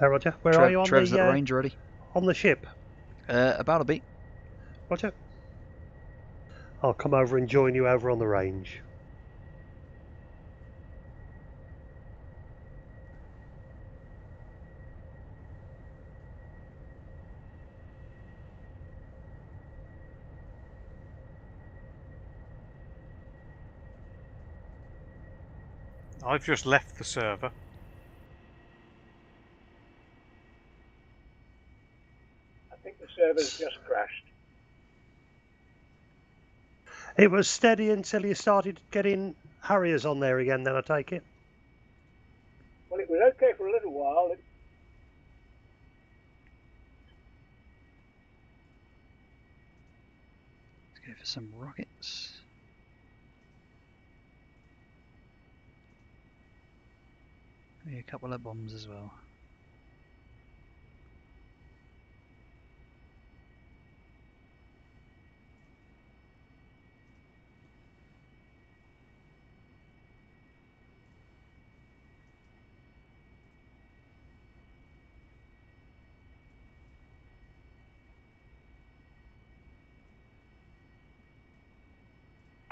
Roger. Where are you on Trev's the at the range already. On the ship? About a beat. Roger. I'll come over and join you over on the range. I've just left the server. I think the server's just crashed. It was steady until you started getting Harriers on there again, then I take it? Well, it was okay for a little while. Let's go for some rockets. Maybe a couple of bombs as well.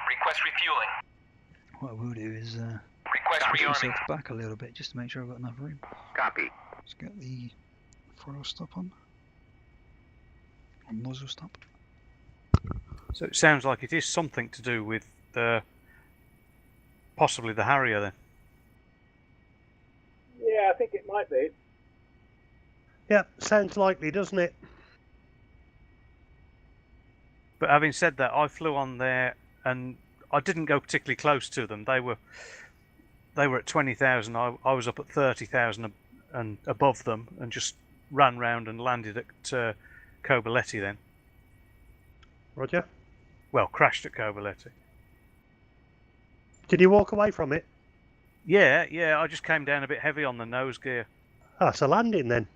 Request refueling. What I will do is Request push rearming. myself back a little bit just to make sure I've got enough room. Copy. Let's get the throttle stop on. Or nozzle stop. So it sounds like it is something to do with possibly the Harrier then. Yeah, I think it might be. Yeah, sounds likely, doesn't it? But having said that, I flew on there and I didn't go particularly close to them. They were at 20,000. I was up at 30,000 and above them, and just ran round and landed at Cobaleti then. Roger. Well, crashed at Cobaleti. Did you walk away from it? Yeah, yeah. I just came down a bit heavy on the nose gear, Oh, it's a landing then.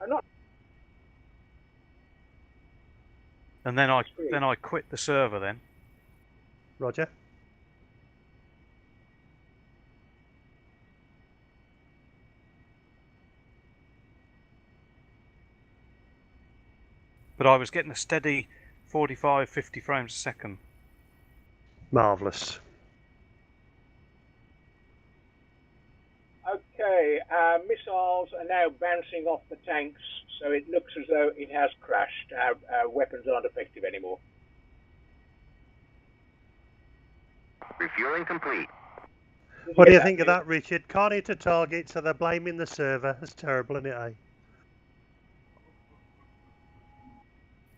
I'm not. and then I quit the server. Then Roger. but I was getting a steady 45, 50 frames a second. Marvellous. Okay, missiles are now bouncing off the tanks, so it looks as though it has crashed. Our weapons aren't effective anymore. Refueling complete. What do you think of that, Richard? Can't hit a target, so they're blaming the server. That's terrible, isn't it, eh?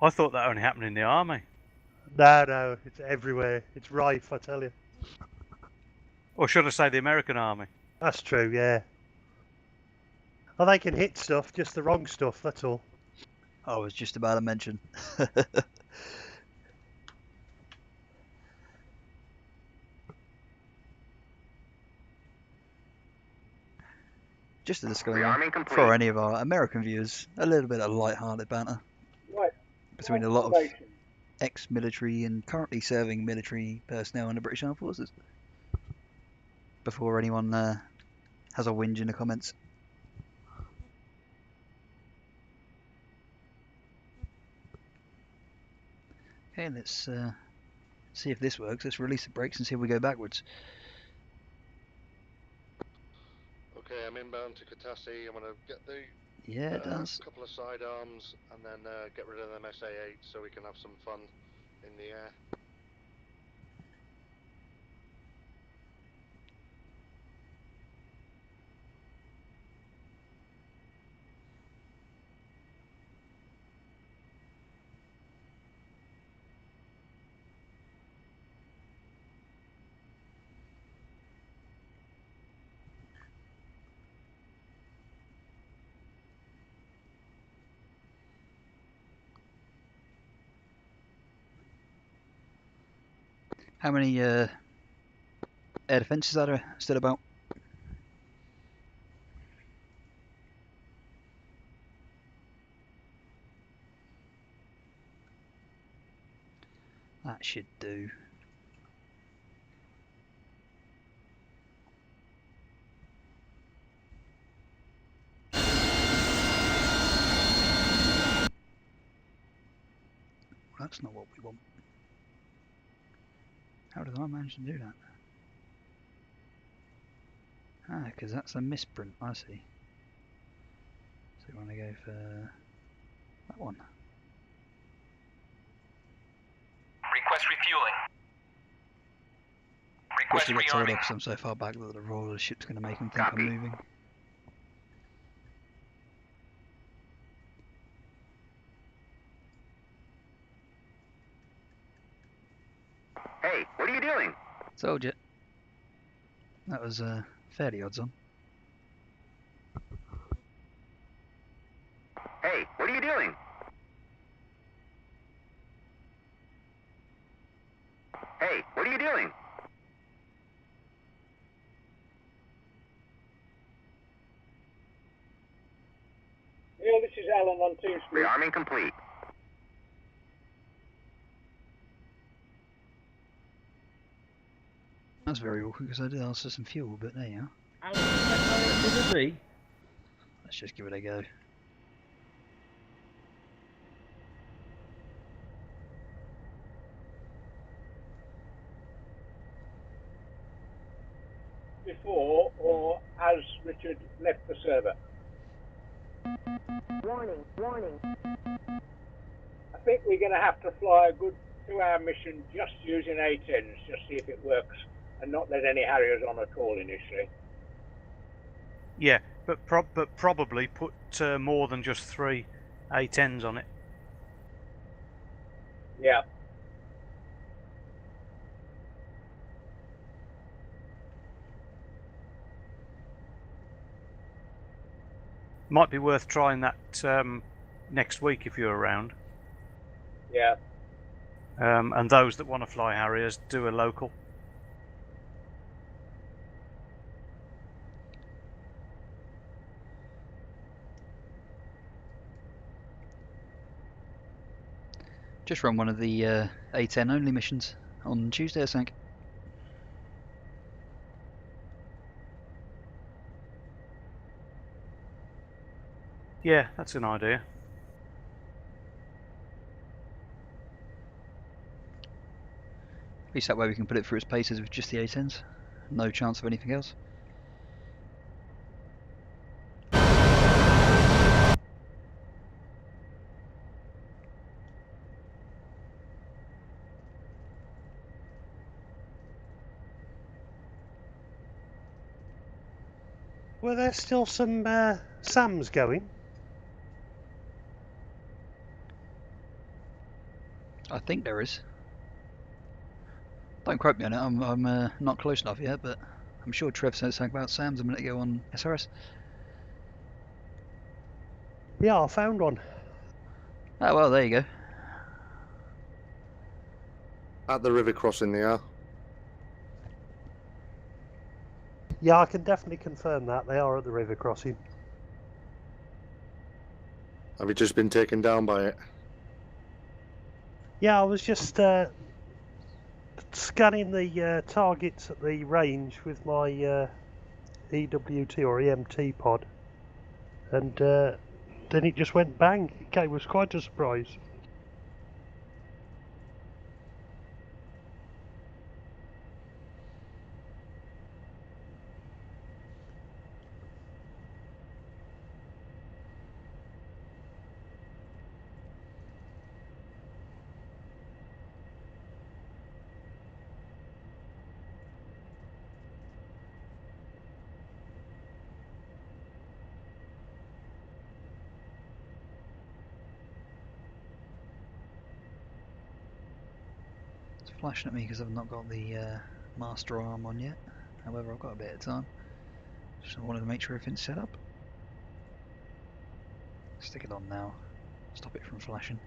I thought that only happened in the army. No, it's everywhere. It's rife, I tell you. Or should I say the American army? That's true, yeah. Well, they can hit stuff, just the wrong stuff, that's all. I was just about to mention. Just a disclaimer for any of our American viewers, a little bit of light-hearted banter between a lot of ex-military and currently serving military personnel in the British Armed Forces. Before anyone has a whinge in the comments. Okay, let's see if this works. Let's release the brakes and see if we go backwards. Okay, I'm inbound to Katassi. I'm going to get the Yeah, it does. couple of sidearms and then get rid of them SA-8 so we can have some fun in the air. How many air defences are there still about? That should do. That's not what we want. How did I manage to do that? Ah, because that's a misprint, I see. So we want to go for that one. Request refueling. Request Quickly get told rearming. up because I'm so far back that the roll of the ship's going to make them think I'm moving. Hey, what are you doing? Told you. That was fairly odds on. Hey, what are you doing? Hey, what are you doing? Yeah, this is Alan on TeamSpeak. Rearming complete. That's very awkward because I did ask for some fuel, but there you are. Alan, Let's just give it a go. Before or as Richard left the server. Warning. I think we're going to have to fly a good 2-hour mission just using A10s, just see if it works, and not let any Harriers on at all initially. Yeah, but probably put more than just 3 A10s on it. Yeah. Might be worth trying that next week if you're around. Yeah. And those that want to fly Harriers, do a local. Just run one of the A10 only missions on Tuesday, I think. Yeah, that's an idea. At least that way we can put it through its paces with just the A10s. No chance of anything else. Were there still some SAMs going? I think there is. Don't quote me on it, I'm not close enough yet, but I'm sure Trev said something about SAMs a minute ago on SRS. Yeah, I found one. Oh well, there you go. At the river crossing they are. Yeah, I can definitely confirm that. They are at the river crossing. Have you just been taken down by it? Yeah, I was just scanning the targets at the range with my EWT or EMT pod, and then it just went bang. It was quite a surprise. It's flashing at me because I've not got the master arm on yet. However, I've got a bit of time. Just wanted to make sure everything's set up. Stick it on now. Stop it from flashing.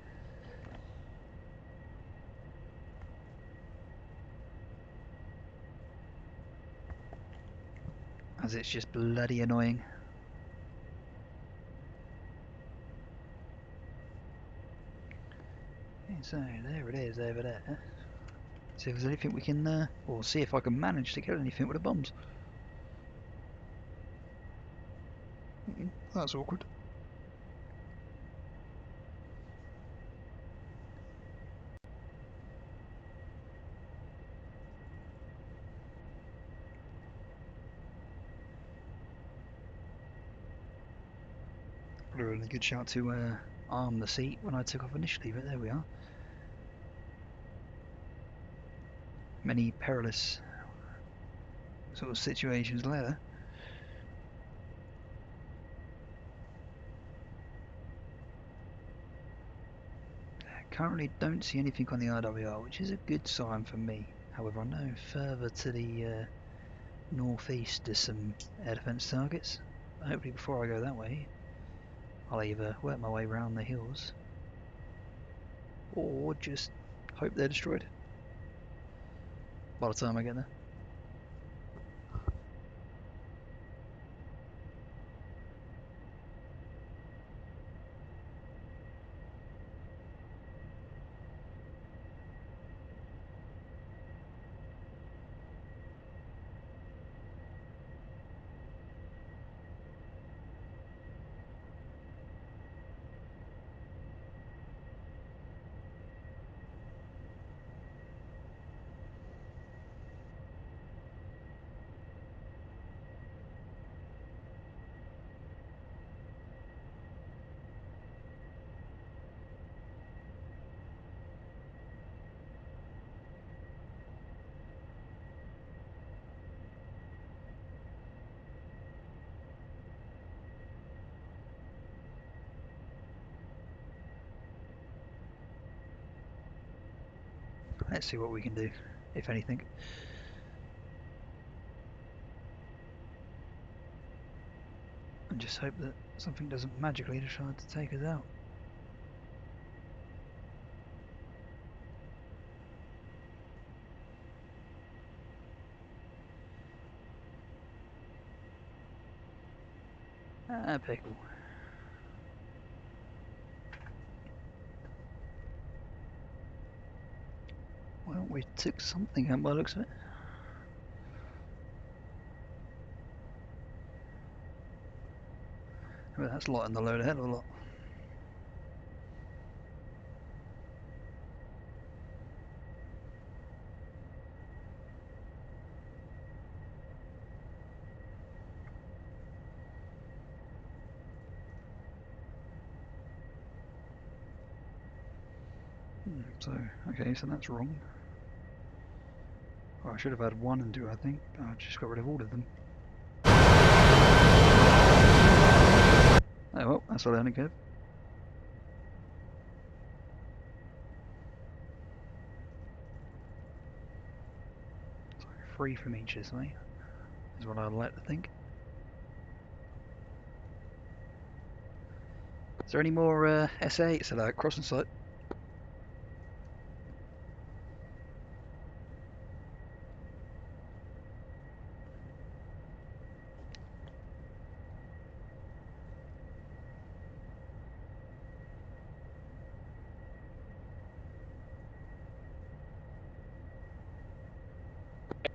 As it's just bloody annoying. Okay, so there it is over there. See if there's anything we can, or see if I can manage to get anything with the bombs. That's awkward. A really good shot to arm the seat when I took off initially, but there we are. Many perilous sort of situations later. Currently don't see anything on the RWR, which is a good sign for me. However, I know further to the northeast there's some air defence targets. Hopefully before I go that way, I'll either work my way around the hills or just hope they're destroyed by the time I get there. Let's see what we can do, if anything. And just hope that something doesn't magically decide to take us out. Ah, pickle. We took something out by the looks of it. Oh, that's lighting the load ahead of a lot. So, okay, so that's wrong. Oh, I should have had 1 and 2, I think. Oh, I just got rid of all of them. Oh well, that's a learning curve. So 3 from each this way, is what I'd like to think. Is there any more SA8s at that crossing site?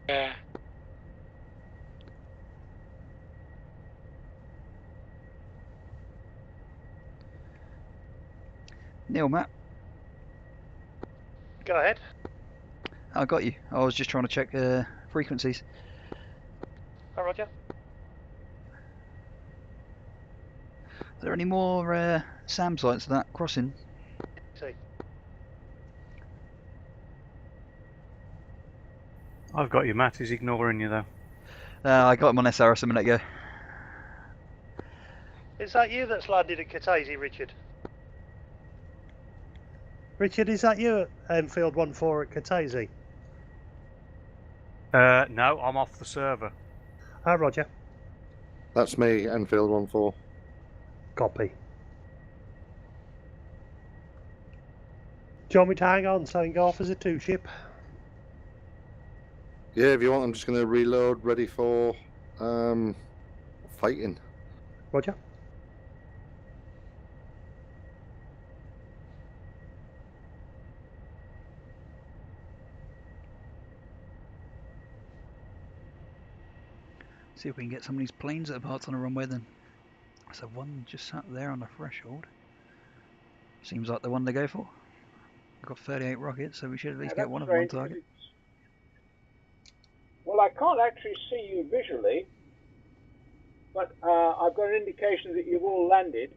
Yeah. Neil, Matt. Go ahead. I got you. I was just trying to check frequencies. Hi, Roger. Is there any more SAM sites at that crossing? See. I've got you, Matt. He's ignoring you, though. I got him on SRS a minute ago. Is that you that's landed at Kataisi, Richard? Richard, is that you at Enfield 1-4 at Kataisi? No, I'm off the server. Hi, Roger. That's me, Enfield 1-4. Copy. Do you want me to hang on so I can go off as a 2-ship? Yeah, if you want, I'm just going to reload, ready for fighting. Roger. See if we can get some of these planes that are parked on the runway then. So one just sat there on the threshold. Seems like the one to go for. We've got 38 rockets, so we should at least get one of them on target. Well, I can't actually see you visually, but I've got an indication that you've all landed.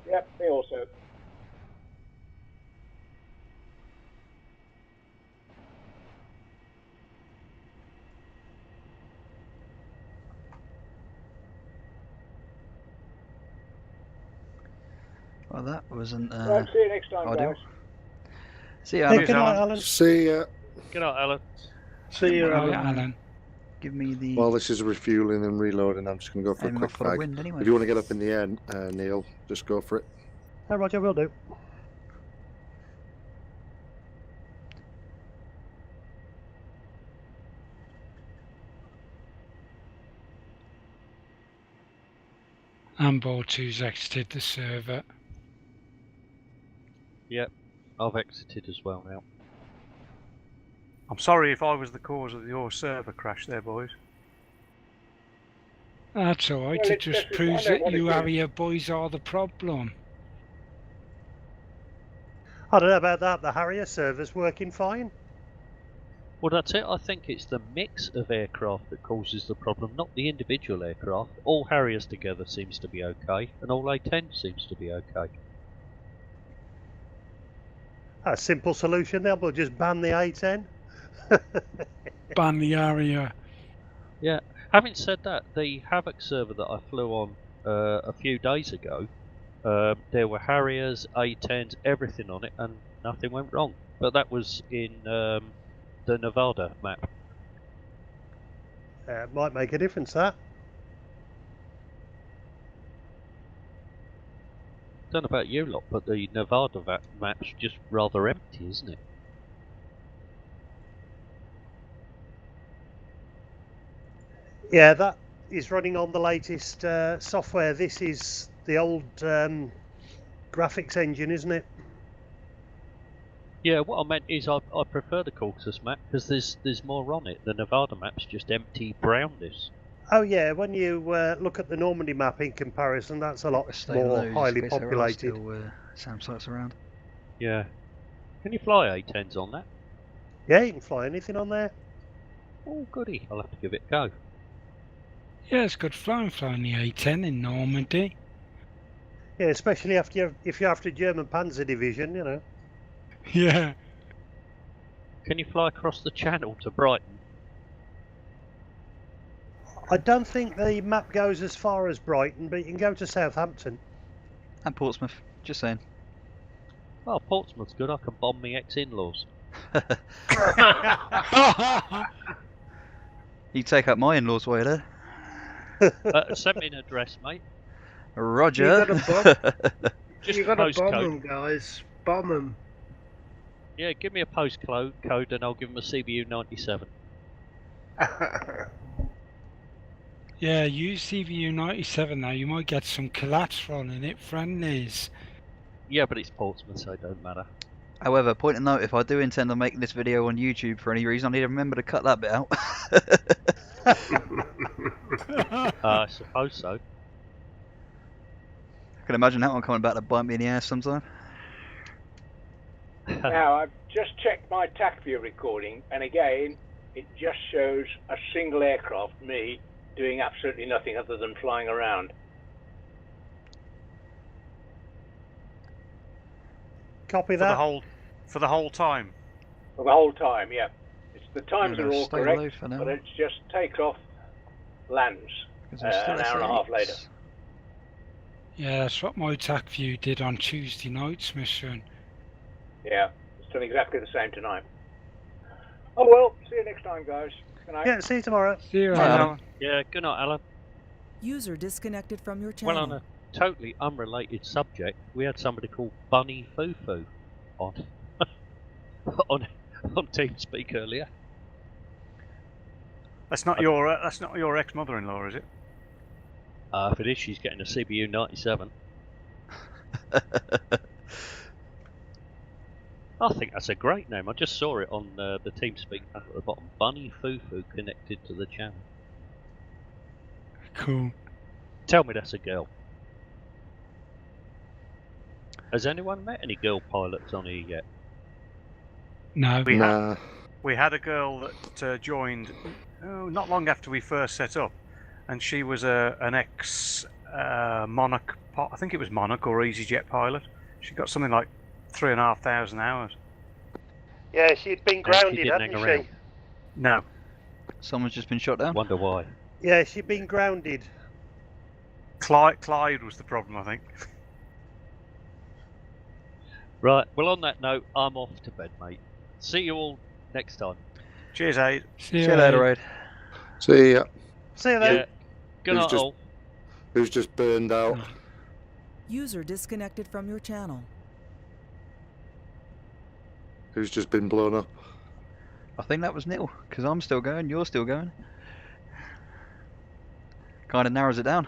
Yep, me also. Well, that wasn't Right, see you next time, ideal. guys. See you, Alan. Good night, Alan. See ya. Good night, Alan. See you, Alan. Alan. Give me the... While this is refueling and reloading, I'm just going to go for aiming a off quick for the fag. wind anyway. If you want to get up in the air, Neil, just go for it. Hi, Roger, will do. And Ball 2's exited the server. Yep, I've exited as well now. I'm sorry if I was the cause of your server crash there, boys. That's alright, Well, it just proves that you Harrier boys are the problem. I don't know about that. The Harrier server's working fine. Well, that's it. I think it's the mix of aircraft that causes the problem, not the individual aircraft. All Harriers together seems to be okay, and all A10 seems to be okay. A simple solution then, we'll just ban the A10. Ban the Harrier. Yeah. Having said that, the Havoc server that I flew on a few days ago, there were Harriers, A10s, everything on it, and nothing went wrong. But that was in the Nevada map. Might make a difference, that. Don't know about you lot, but the Nevada map's just rather empty, isn't it? Yeah, that is running on the latest software. This is the old graphics engine, isn't it? Yeah, what I meant is I prefer the Caucasus map because there's more on it. The Nevada map's just empty brownness. Oh yeah, when you look at the Normandy map in comparison, that's a lot more highly populated. Still, SAM sites around. Yeah. Can you fly A10s on that? Yeah, you can fly anything on there. Oh, goody. I'll have to give it a go. Yeah, it's good flying the A10 in Normandy. Yeah, especially if you're after German Panzer Division, you know. Yeah. Can you fly across the channel to Brighton? I don't think the map goes as far as Brighton, but you can go to Southampton. And Portsmouth, just saying. Oh, Portsmouth's good. I can bomb me ex-in-laws. You take up my in-laws while you're there. Send me an address, mate. Roger. You gotta bomb them, guys. Bomb them. Yeah, give me a postcode and I'll give them a CBU 97. Yeah, use CBU 97 now. You might get some collateral in it, friendlies. Yeah, but it's Portsmouth, so it don't matter. However, point of note, if I do intend on making this video on YouTube for any reason, I need to remember to cut that bit out. I suppose so. I can imagine that one coming back to bite me in the ass sometime. Now, I've just checked my TAC view recording, and again, it just shows a single aircraft, me, doing absolutely nothing other than flying around. Copy that. For the whole time. For the whole time, yeah. The times are all stay correct, low for now. but it's just takes off, lands an hour and a half later. Yeah, that's what my TAC view did on Tuesday night's mission. Yeah, it's done exactly the same tonight. Oh well, see you next time, guys. Good night. Yeah, see you tomorrow. See you, Alan. Yeah, good night, Alan. User disconnected from your channel. Well, on a totally unrelated subject, we had somebody called Bunny Fufu on on TeamSpeak earlier. That's not your ex-mother-in-law, is it? If it is, she's getting a CBU 97. I think that's a great name. I just saw it on the TeamSpeak at the bottom. Bunny Fufu connected to the channel. Cool. Tell me that's a girl. Has anyone met any girl pilots on here yet? No. We had a girl that joined not long after we first set up, and she was an ex Monarch. I think it was Monarch or EasyJet pilot. She got something like 3,500 hours. Yeah, she'd been grounded, hadn't she? No. Someone's just been shot down? Wonder why. Yeah, she'd been grounded. Clyde was the problem, I think. Right, well on that note, I'm off to bed, mate. See you all next time. Cheers, Aid. See you later, Aid. See ya. See you then. Yeah. Good night, all. Who's just burned out? User disconnected from your channel. Who's just been blown up? I think that was Neil, because I'm still going, you're still going. Kind of narrows it down.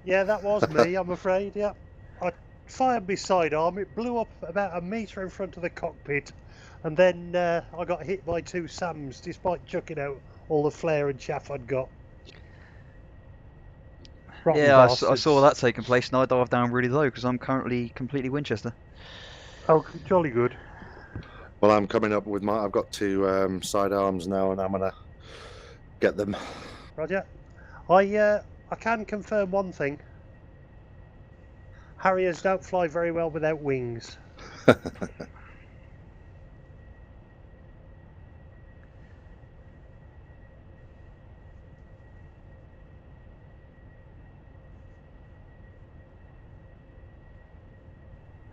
Yeah, that was me, I'm afraid, yeah. I fired my sidearm, it blew up about a metre in front of the cockpit, and then I got hit by two SAMs, despite chucking out all the flare and chaff I'd got. Rotten Yeah, I bastards. saw that taking place, and I dived down really low, because I'm currently completely Winchester. Oh, jolly good. Well, I'm coming up with I've got two sidearms now, and I'm gonna get them. Roger. I can confirm one thing. Harriers don't fly very well without wings.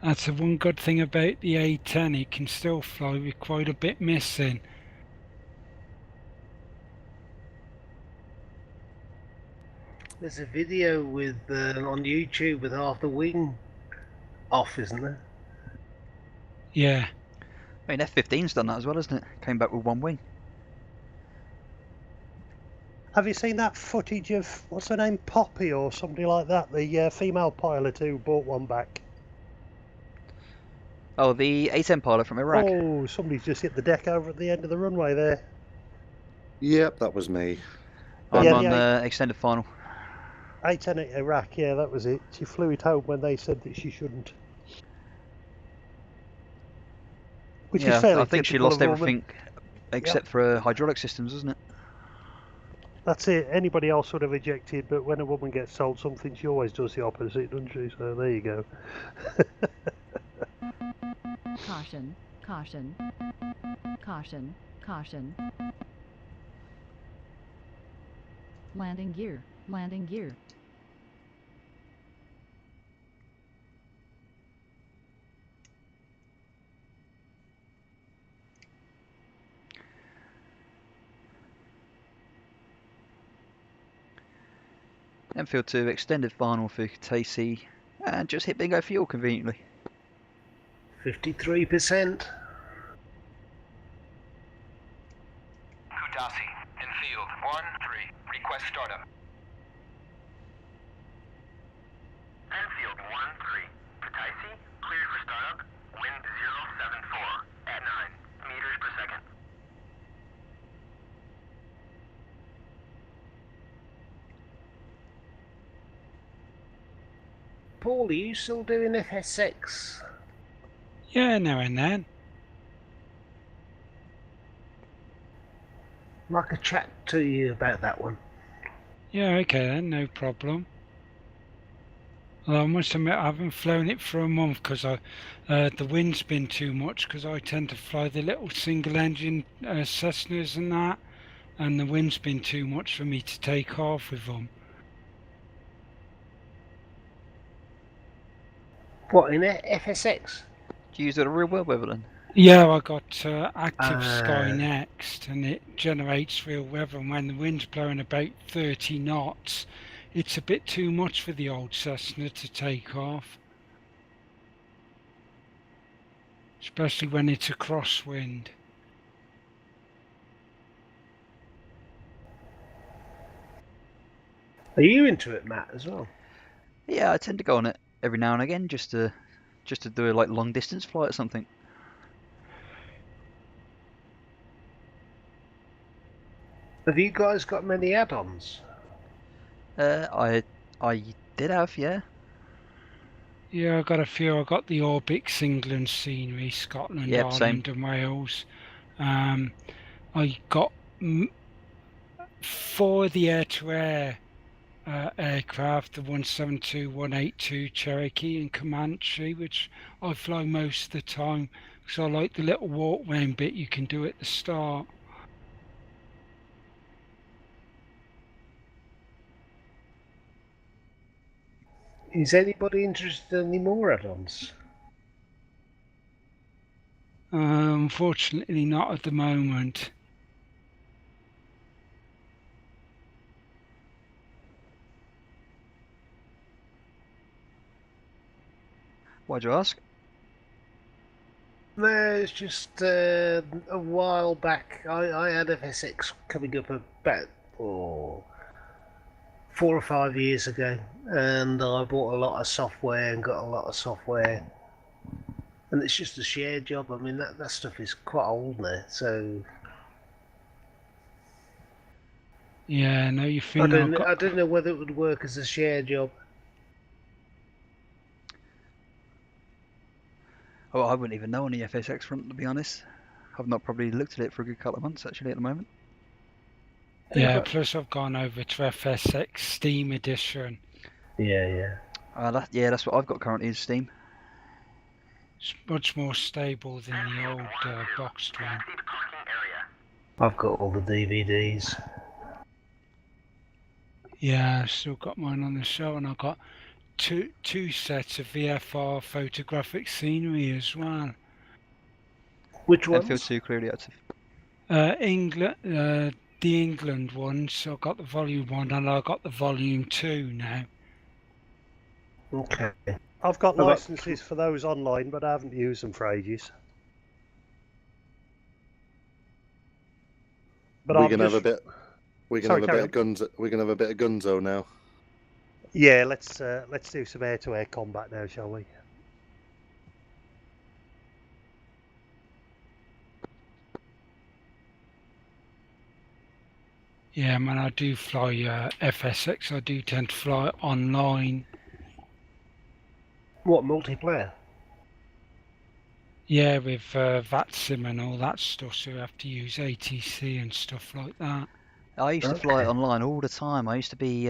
That's the one good thing about the A10, it can still fly with quite a bit missing. There's a video with on YouTube with half the wing off, isn't there? Yeah. I mean, F-15's done that as well, hasn't it? Came back with one wing. Have you seen that footage of, what's her name, Poppy or somebody like that? The female pilot who brought one back. Oh, the A10 pilot from Iraq. Oh, somebody's just hit the deck over at the end of the runway there. Yep, that was me. I'm Yeah, on the extended final. A10 at Iraq, yeah, that was it. She flew it home when they said that she shouldn't. Which is fairly I think she typical lost of a woman. everything except for her hydraulic systems, isn't it? That's it. Anybody else would have ejected, but when a woman gets told something, she always does the opposite, doesn't she? So there you go. Caution, caution, caution, caution. Landing gear, landing gear. Enfield 2 extended final for Tacey, and just hit bingo fuel conveniently. 53%. Kudasi, infield 1-3, request startup. Enfield 1-3, Kutaisi, cleared for startup, wind 074, at 9 meters per second. Paul, are you still doing FSX? Yeah, now and then. I'd like to chat to you about that one. Yeah, okay then, no problem. Well, I must admit I haven't flown it for a month because the wind's been too much, because I tend to fly the little single engine Cessnas and that, and the wind's been too much for me to take off with them. What, in FSX? Do you use it at real world weather then? Yeah, I got Active Sky Next, and it generates real weather, and when the wind's blowing about 30 knots, it's a bit too much for the old Cessna to take off. Especially when it's a crosswind. Are you into it, Matt, as well? Yeah, I tend to go on it every now and again, just to do a long distance flight or something. Have you guys got many add-ons? I did have, yeah. Yeah, I got a few. I got the Orbix England scenery, Scotland, Yep, Ireland, same. and Wales. I got 4 of the air-to-air aircraft, the 172, 182 Cherokee and Comanche, which I fly most of the time because I like the little walk round bit you can do at the start. Is anybody interested in any more add-ons? Unfortunately not at the moment. Why'd you ask? No, it's just a while back. I had FSX coming up about 4 or 5 years ago, and I bought a lot of software and got a lot of software, and it's just a share job. I mean, that stuff is quite old now, so yeah, no, you feel. I don't know whether it would work as a share job. Oh, I wouldn't even know on the FSX front, to be honest. I've not probably looked at it for a good couple of months actually at the moment. Yeah, plus I've gone over to FSX Steam Edition. Yeah. That's what I've got currently is Steam. It's much more stable than the old boxed one. I've got all the DVDs. Yeah, I've still got mine on the show, and I've got two sets of VFR photographic scenery as well. Which ones? Enfield 2 clearly active. England, the England one, so I got the volume 1 and I got the volume 2 now. Okay. I've got licenses for those online, but I haven't used them for ages. But we're We can Sorry, have a carry bit of guns. We can have a bit of gunzo now. Yeah, let's do some air-to-air combat now, shall we? Yeah, man, I do fly FSX. I do tend to fly online. What, multiplayer? Yeah, with VATSIM and all that stuff, so you have to use ATC and stuff like that. I used to fly it online all the time. I used to be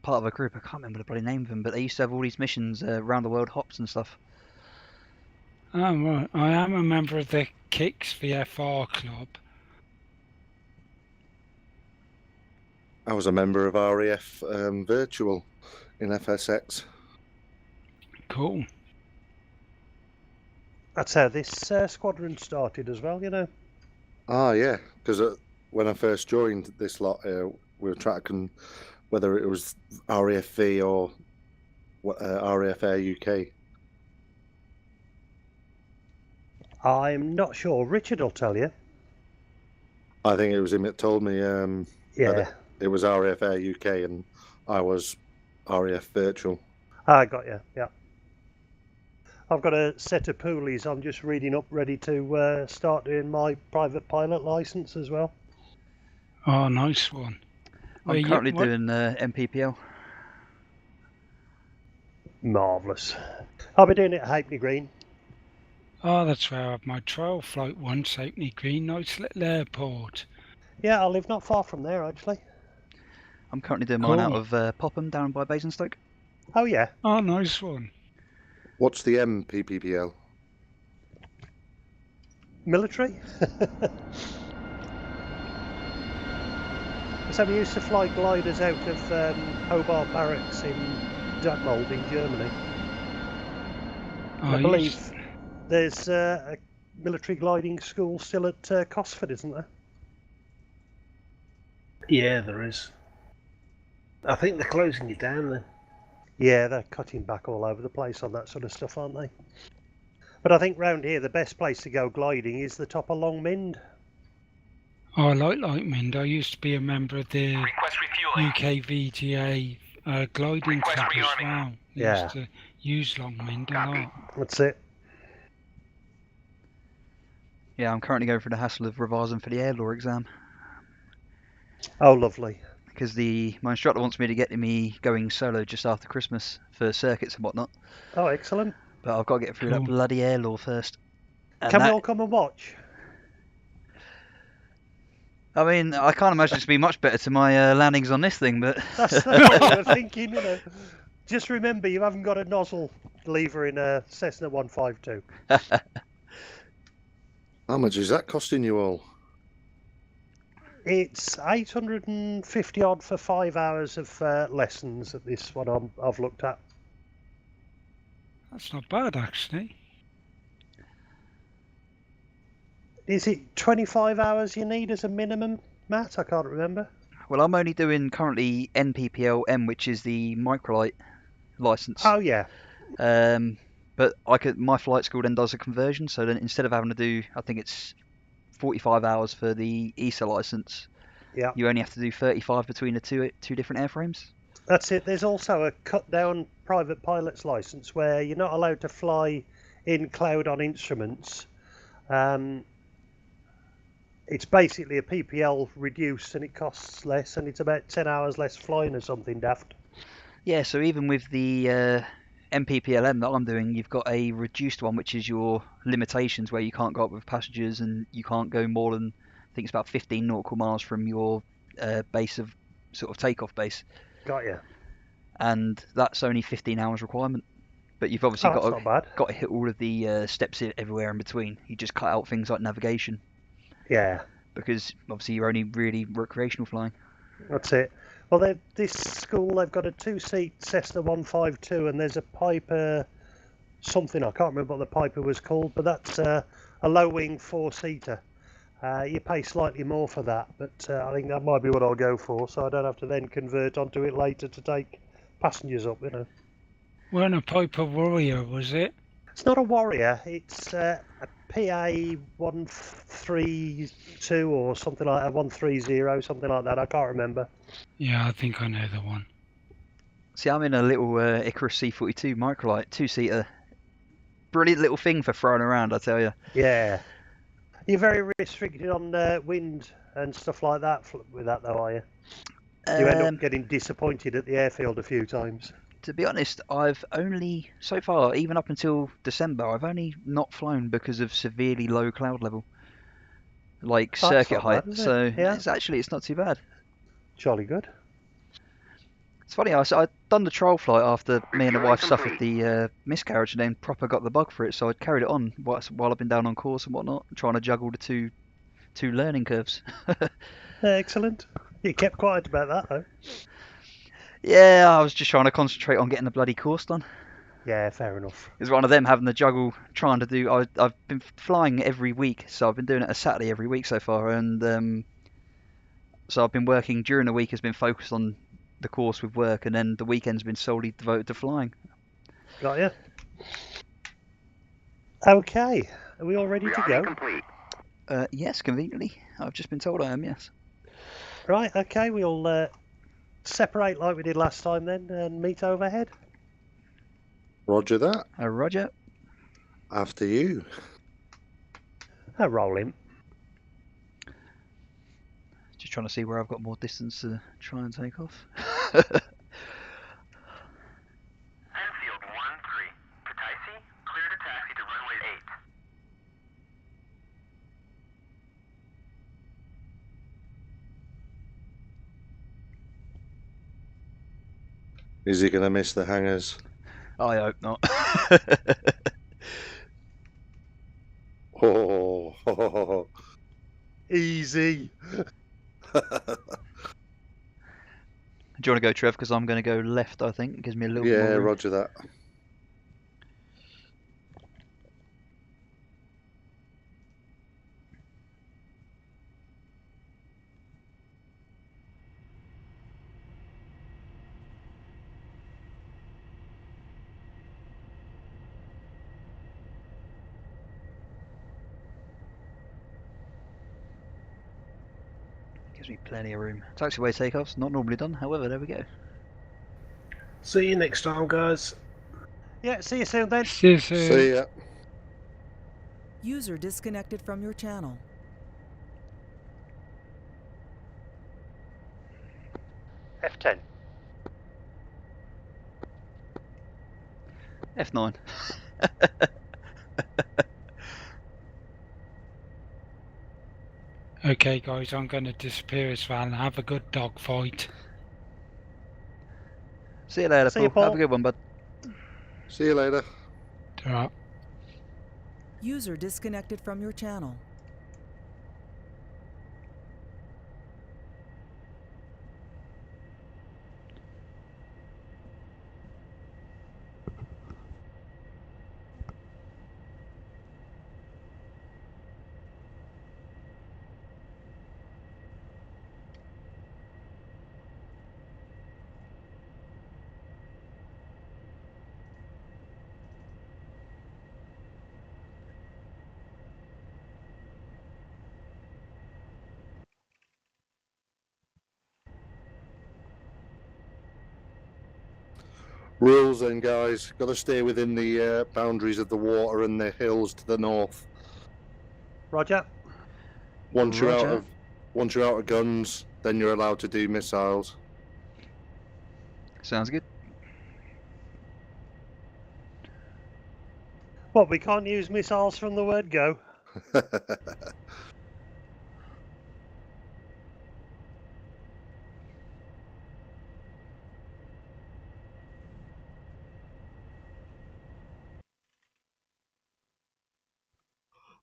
part of a group. I can't remember the bloody name of them, but they used to have all these missions around the world hops and stuff. Oh, right. I am a member of the Kicks VFR club. I was a member of RAF Virtual in FSX. Cool. That's how this squadron started as well, you know. Ah, yeah, because when I first joined this lot, we were tracking whether it was RAFV or RAF Air UK. I'm not sure. Richard will tell you. I think it was him that told me Yeah. it was RAF Air UK and I was RAF Virtual. I got you, yeah. I've got a set of poolies I'm just reading up, ready to start doing my private pilot licence as well. Oh, nice one. I'm currently doing MPPL. Marvellous. I'll be doing it at Halfpenny Green. Oh, that's where I have my trial flight once, Halfpenny Green, nice little airport. Yeah, I live not far from there, actually. I'm currently doing mine out of Popham, down by Basingstoke. Oh, yeah. Oh, nice one. What's the MPPL? Military? So we used to fly gliders out of Hobart Barracks in Detmold in Germany. I believe there's a military gliding school still at Cosford, isn't there? Yeah, there is. I think they're closing it down then. Yeah, they're cutting back all over the place on that sort of stuff, aren't they? But I think round here the best place to go gliding is the top of Long Mind. Oh, I like Mind. I used to be a member of the UK VGA gliding club as well. Yeah. Used to use Long Mind a lot. That's it. Yeah, I'm currently going through the hassle of revising for the air law exam. Oh, lovely. Because my instructor wants me to get me going solo just after Christmas for circuits and whatnot. Oh, excellent. But I've got to get through that bloody air law first. And Can we all come and watch? I mean, I can't imagine it's be much better to my landings on this thing, but... That's what I was thinking, you know. Just remember, you haven't got a nozzle lever in a Cessna 152. How much is that costing you all? It's 850 odd for 5 hours of lessons at this one I've looked at. That's not bad, actually. Is it 25 hours you need as a minimum, Matt? I can't remember. Well, I'm only doing currently NPPL-M, which is the microlight license. Oh, yeah. But my flight school then does a conversion, so then instead of having to do, I think it's 45 hours for the ESA license, yeah, you only have to do 35 between the two different airframes. That's it. There's also a cut-down private pilot's license where you're not allowed to fly in cloud on instruments. It's basically a PPL reduced and it costs less, and it's about 10 hours less flying or something daft. Yeah, so even with the MPPLM that I'm doing, you've got a reduced one, which is your limitations, where you can't go up with passengers and you can't go more than, I think it's about 15 nautical miles from your base of sort of takeoff base. Got you. And that's only 15 hours requirement. But you've obviously got to hit all of the steps everywhere in between. You just cut out things like navigation. Yeah. Because obviously you're only really recreational flying. That's it. Well, this school, they've got a 2-seat Cessna 152, and there's a Piper something, I can't remember what the Piper was called, but that's a low-wing 4-seater. You pay slightly more for that, but I think that might be what I'll go for, so I don't have to then convert onto it later to take passengers up, you know. Weren't a Piper Warrior, was it? It's not a Warrior, it's a PA 132 or something like that, 130, something like that. I can't remember. Yeah, I think I know the one. See, I'm in a little Icarus C42 microlight, 2-seater. Brilliant little thing for throwing around, I tell you. Yeah. You're very restricted on wind and stuff like that with that, though, are you? You end up getting disappointed at the airfield a few times. To be honest, I've only, so far, even up until December, I've only not flown because of severely low cloud level. Like circuit height, so yeah. It's not too bad. Jolly good. It's funny, I'd done the trial flight after me and the wife suffered the miscarriage and then proper got the bug for it, so I'd carried it on while I've been down on course and whatnot, trying to juggle the two learning curves. Excellent. You kept quiet about that, though. Yeah, I was just trying to concentrate on getting the bloody course done. Yeah, fair enough. It's one of them having the juggle, trying to do. I've been flying every week, so I've been doing it a Saturday every week so far, and so I've been working during the week. Has been focused on the course with work, and then the weekend's been solely devoted to flying. Got you. Okay, are we all ready to go? Complete. Yes, conveniently. I've just been told I am. Yes. Right. Okay, we'll separate like we did last time then, and meet overhead. Roger that. Roger. After you. Roll him. Just trying to see where I've got more distance to try and take off. Enfield 1-3. Kataisi, clear to taxi to runway 8. Is he going to miss the hangars? I hope not. Oh. Easy. Do you want to go, Trev? Because I'm going to go left, I think. It gives me a little more room. Roger that. Gives me plenty of room. Taxiway takeoffs, not normally done. However, there we go. See you next time, guys. Yeah, see you soon then. See you soon. See ya. User disconnected from your channel. F10. F9. Okay, guys, I'm going to disappear as well. Have a good dog fight. See you later, See you, Paul. Have Paul. a good one, bud. See you later. Ta-ra. User disconnected from your channel. Rules then, guys. Got to stay within the boundaries of the water and the hills to the north. Roger. Once you're Roger. out of guns, then you're allowed to do missiles. Sounds good. What, we can't use missiles from the word go?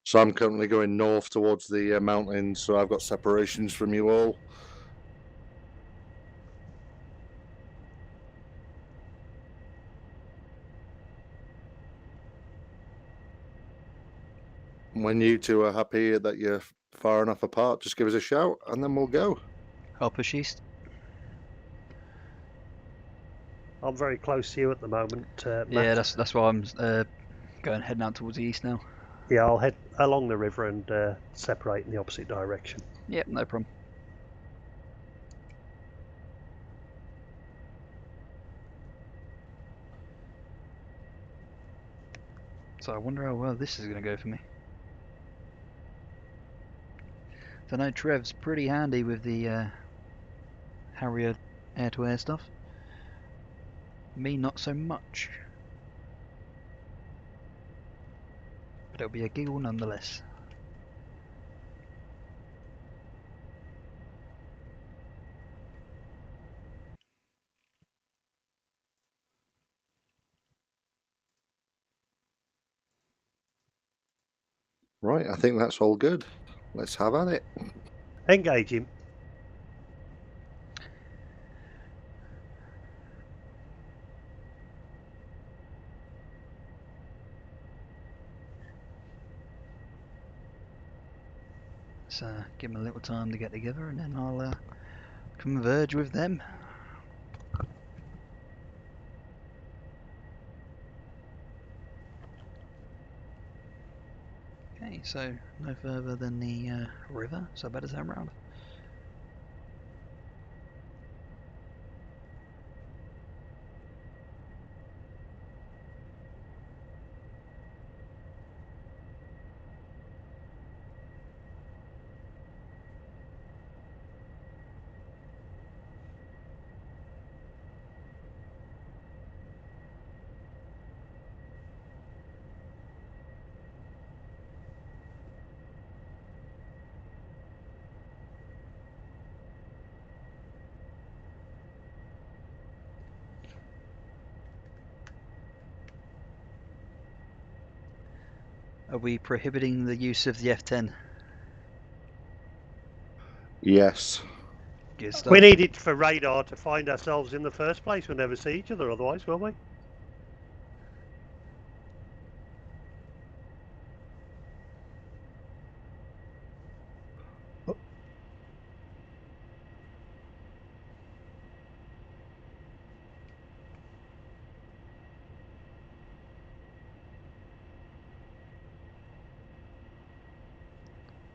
So I'm currently going north towards the mountains, so I've got separations from you all. When you two are happy that you're far enough apart, just give us a shout and then we'll go. I'll push east. I'm very close to you at the moment, Matt. Yeah, that's why I'm heading out towards the east now. Yeah, I'll head along the river and separate in the opposite direction. Yep, no problem. So I wonder how well this is going to go for me. So I know Trev's pretty handy with the Harrier air-to-air stuff. Me, not so much. But it'll be a giggle nonetheless. Right, I think that's all good. Let's have at it. Engage him. So give them a little time to get together and then I'll converge with them. Okay, so no further than the river, so I better turn round. Are we prohibiting the use of the F10? Yes. Good stuff. We need it for radar to find ourselves in the first place. We'll never see each other otherwise, will we?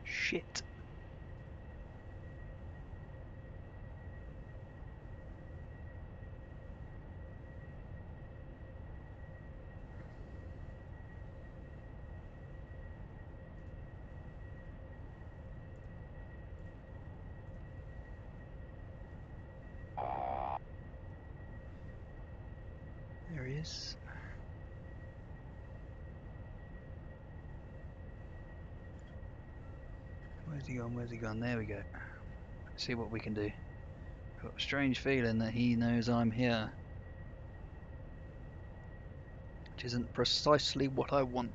Shit. There he is. Where's he gone? Where's he gone? There we go. Let's see what we can do. Got a strange feeling that he knows I'm here. Which isn't precisely what I want.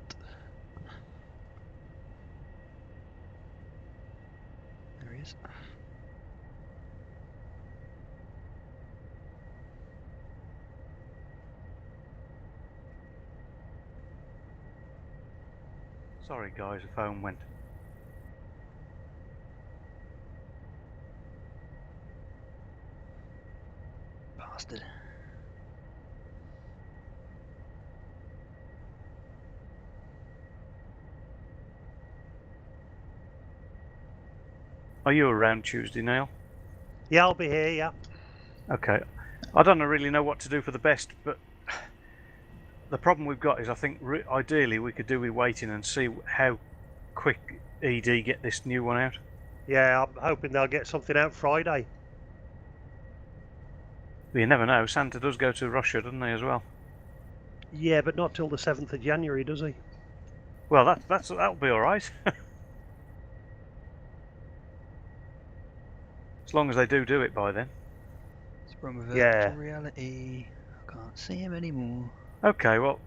There he is. Sorry guys, the phone went. Bastard. Are you around Tuesday, Neil? Yeah, I'll be here, yeah. Okay. I don't really know what to do for the best, but the problem we've got is I think ideally we could do with waiting and see how quick ED get this new one out. Yeah, I'm hoping they'll get something out Friday. But you never know. Santa does go to Russia, doesn't he, as well? Yeah, but not till the 7th of January, does he? Well, that'll be all right. As long as they do it by then. It's from virtual reality. I can't see him anymore. Okay, well,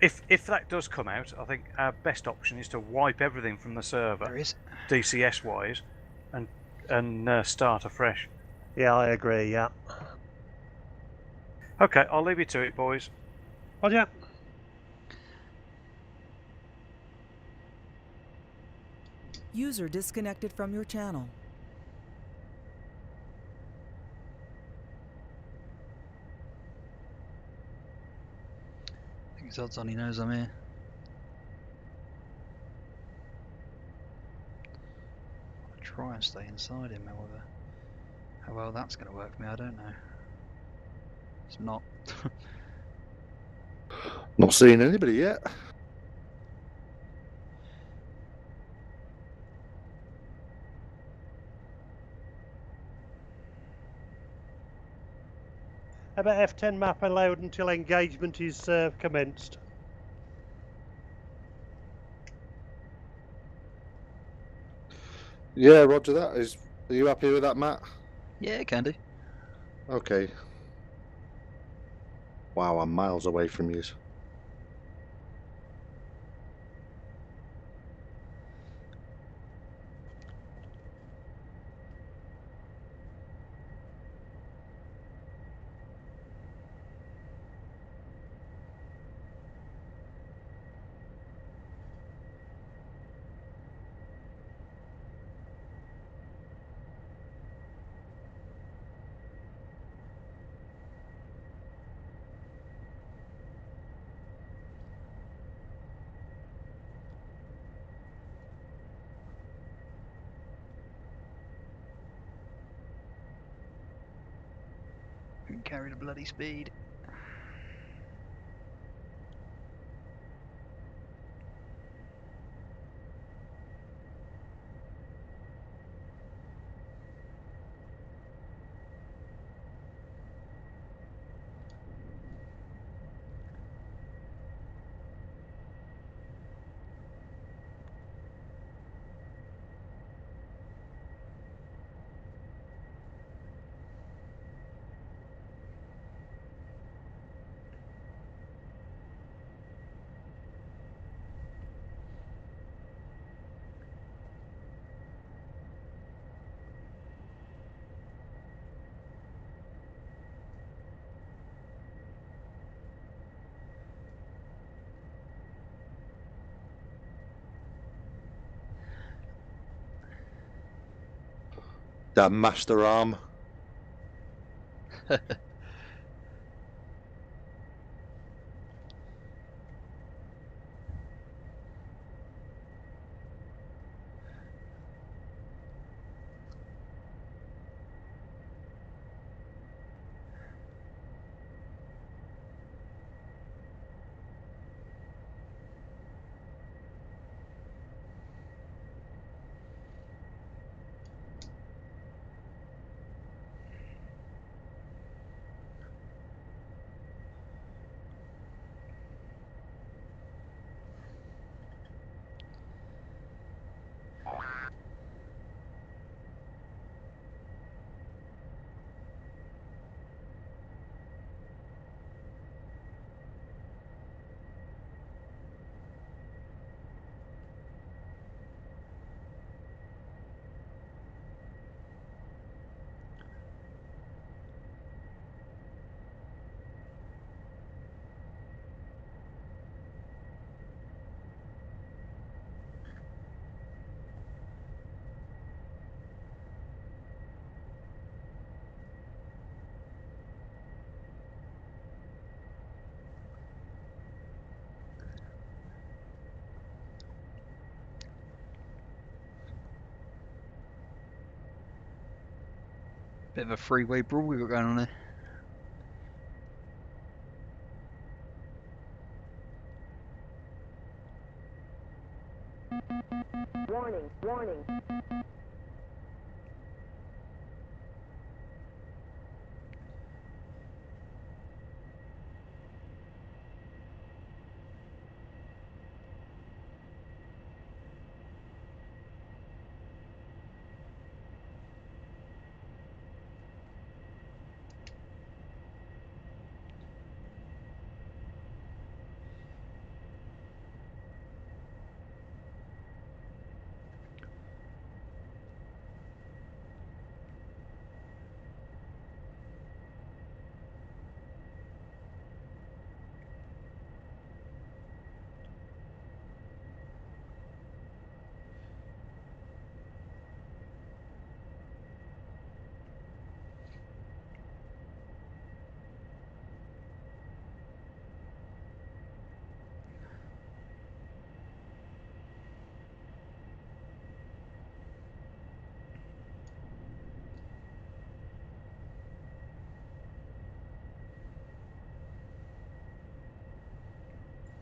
if that does come out, I think our best option is to wipe everything from the server, There is. DCS wise, and start afresh. Yeah, I agree, yeah. Okay, I'll leave you to it, boys. Roger. User disconnected from your channel. I think it's odds on he knows I'm here. try and stay inside him, however. How well that's going to work for me, I don't know. It's not. Not seeing anybody yet. How about F10 map allowed until engagement is commenced? Yeah, roger that. Are you happy with that, Matt? Yeah, can do. Okay. Wow, I'm miles away from you. Who can carry the bloody speed? That master arm. Bit of a freeway brawl we got going on there. Warning, warning.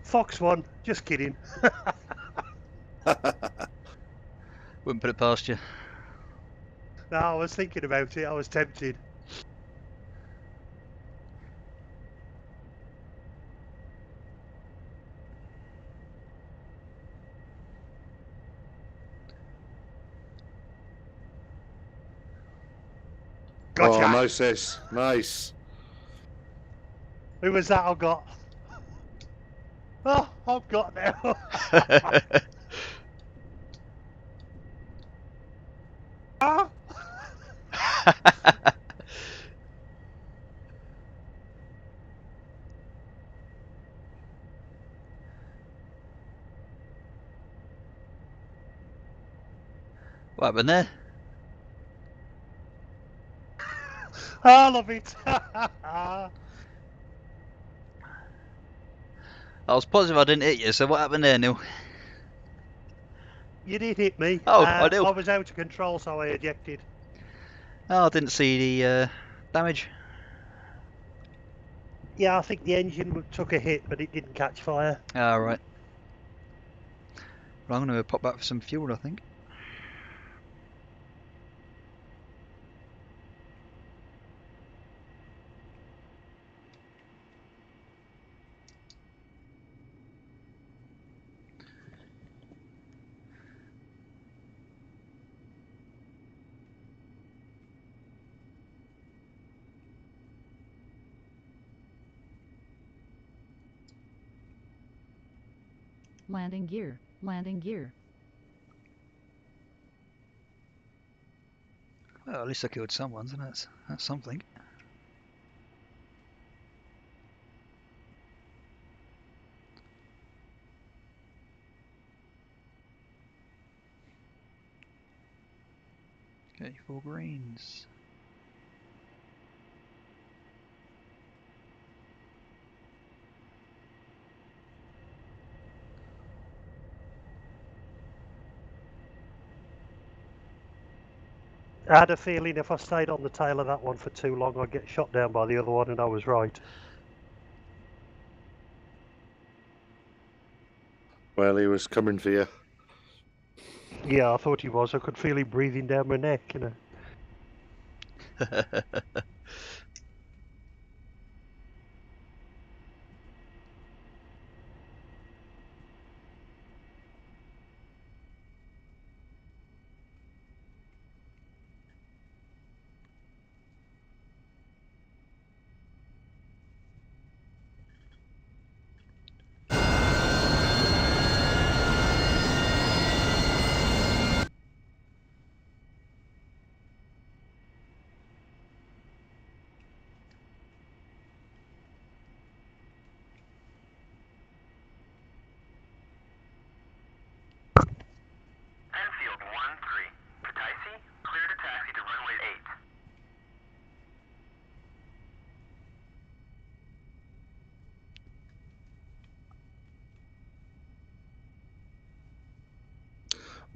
Fox 1, just kidding. Wouldn't put it past you. No, I was thinking about it, I was tempted. Gotcha. Oh, nice, sis. Nice. Who was that I got? Oh, I've got now. Ah. What happened there? I love it. I was positive I didn't hit you, so what happened there, Neil? You did hit me. Oh, I do. I was out of control, so I ejected. Oh, I didn't see the damage. Yeah, I think the engine took a hit, but it didn't catch fire. Ah, right. Well, I'm going to pop back for some fuel, I think. Landing gear. Landing gear. Well, at least I killed someone, so that's something. Okay, 4 greens. I had a feeling if I stayed on the tail of that one for too long, I'd get shot down by the other one, and I was right. Well, he was coming for you. Yeah, I thought he was. I could feel him breathing down my neck, you know. Enfield 1-3. Kataisi, clear to taxi to runway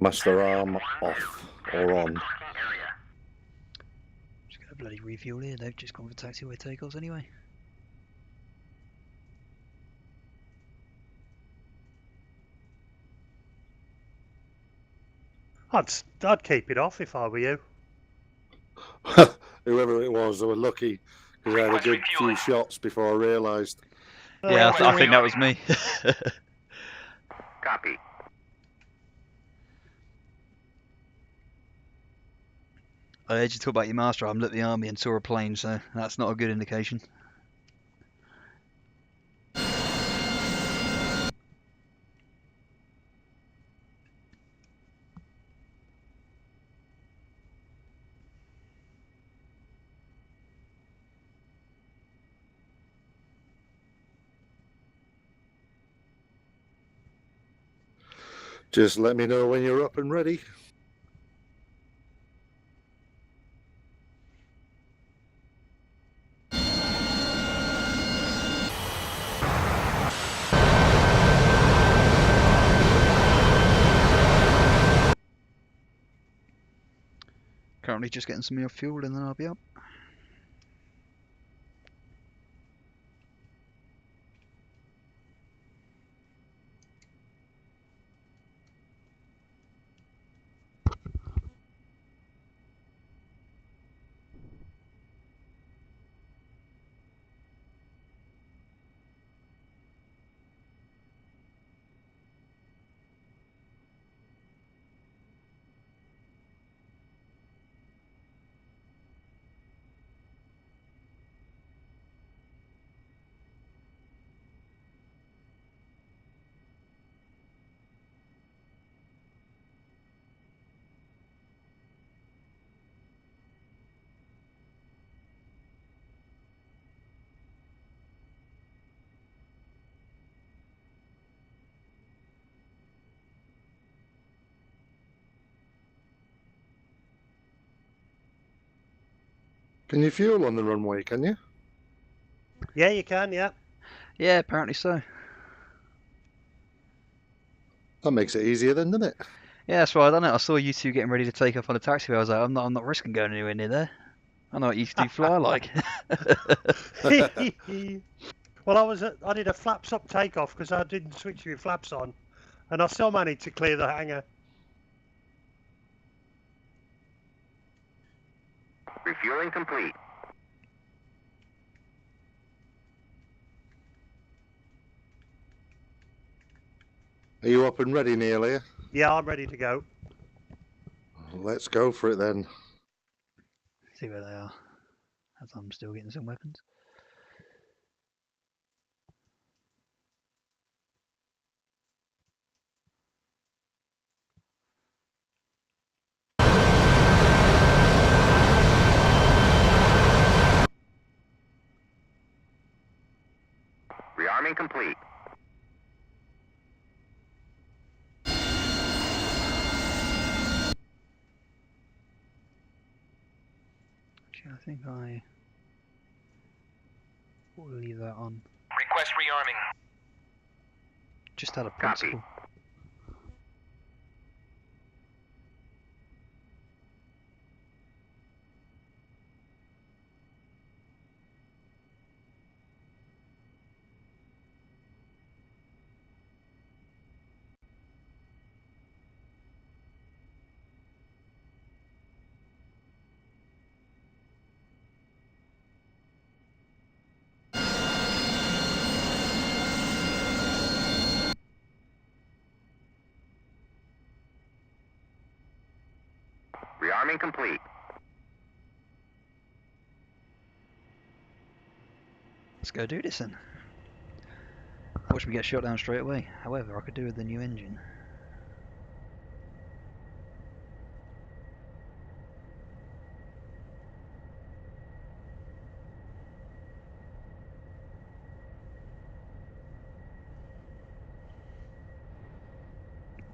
8. Master arm off or on. Just got a bloody refuel here. They've just gone for taxiway takeoffs anyway. I'd keep it off if I were you. Whoever it was, they were lucky because I had a good few shots before I realised. Yeah, I think that was me. Copy. I heard you talk about your master arm, looked at the army and saw a plane, so that's not a good indication. Just let me know when you're up and ready. Currently just getting some more fuel and then I'll be up. Can you fuel on the runway, can you? Yeah, you can, yeah. Yeah, apparently so. That makes it easier then, doesn't it? Yeah, that's why I done it. I saw you two getting ready to take off on a taxiway. I was like, I'm not risking going anywhere near there. I know what you do fly like. Well, I did a flaps up takeoff because I didn't switch my flaps on, and I still managed to clear the hangar. Refueling complete. Are you up and ready, Neil, here? Yeah, I'm ready to go. Let's go for it then. See where they are, as I'm still getting some weapons. Rearming complete. Actually, I think I will leave that on. Request rearming. Just out of principle. Rearming complete. Let's go do this then. Watch me get shot down straight away. However, I could do with the new engine.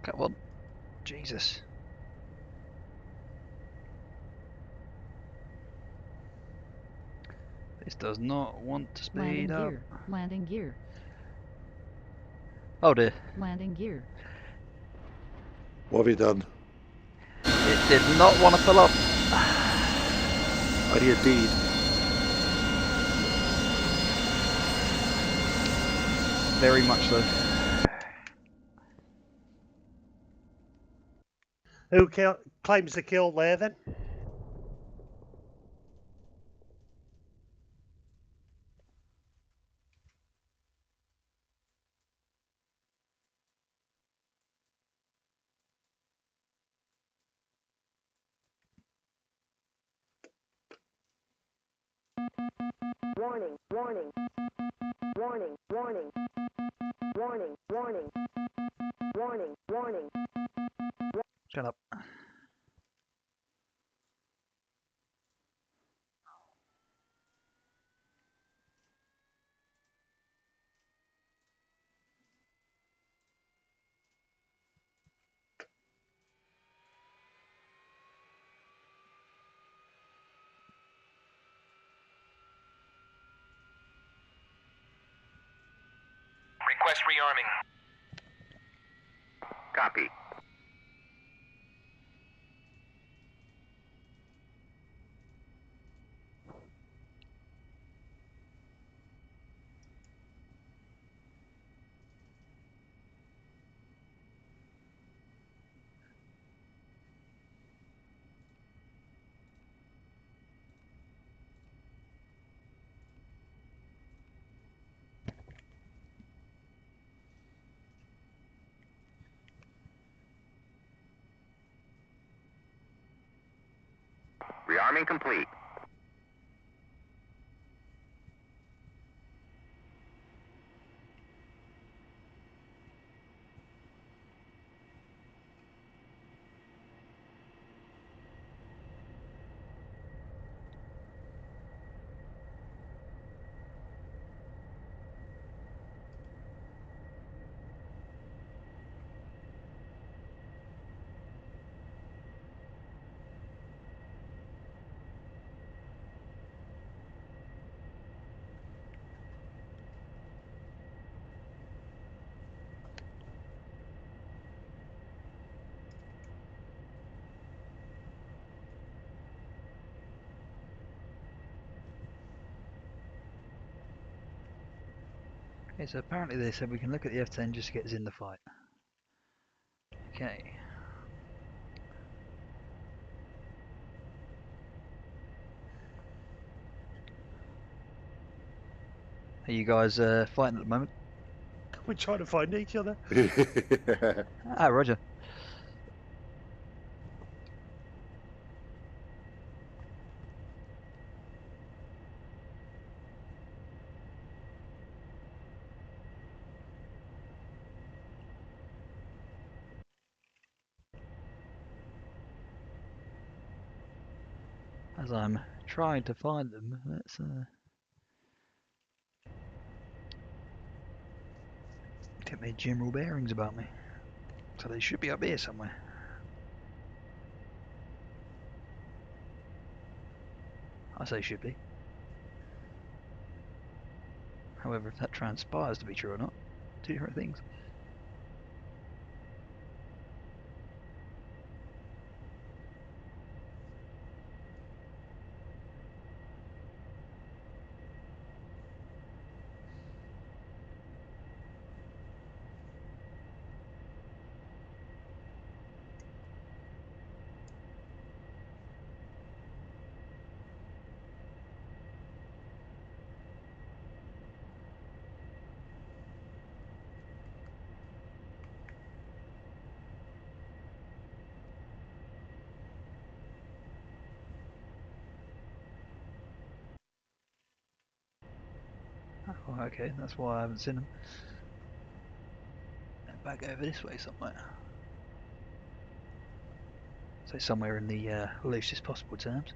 Come on. Jesus. This does not want to speed up. Gear. Landing gear. Oh dear. Landing gear. What have you done? It did not want to pull up. I did indeed. Very much so. Who claims the kill there then? Warning, warning. Warning, warning. Warning, warning. Warning, warning. Shut up. Request rearming. Copy. Rearming complete. Okay, so apparently they said we can look at the F10 just to get us in the fight. Okay. Are you guys fighting at the moment? We're trying to find each other. Ah, Roger. As I'm trying to find them, let's get my general bearings about me. So they should be up here somewhere. I say should be. However, if that transpires to be true or not, two different things. Oh, okay, that's why I haven't seen them. Back over this way somewhere. So somewhere in the loosest possible terms.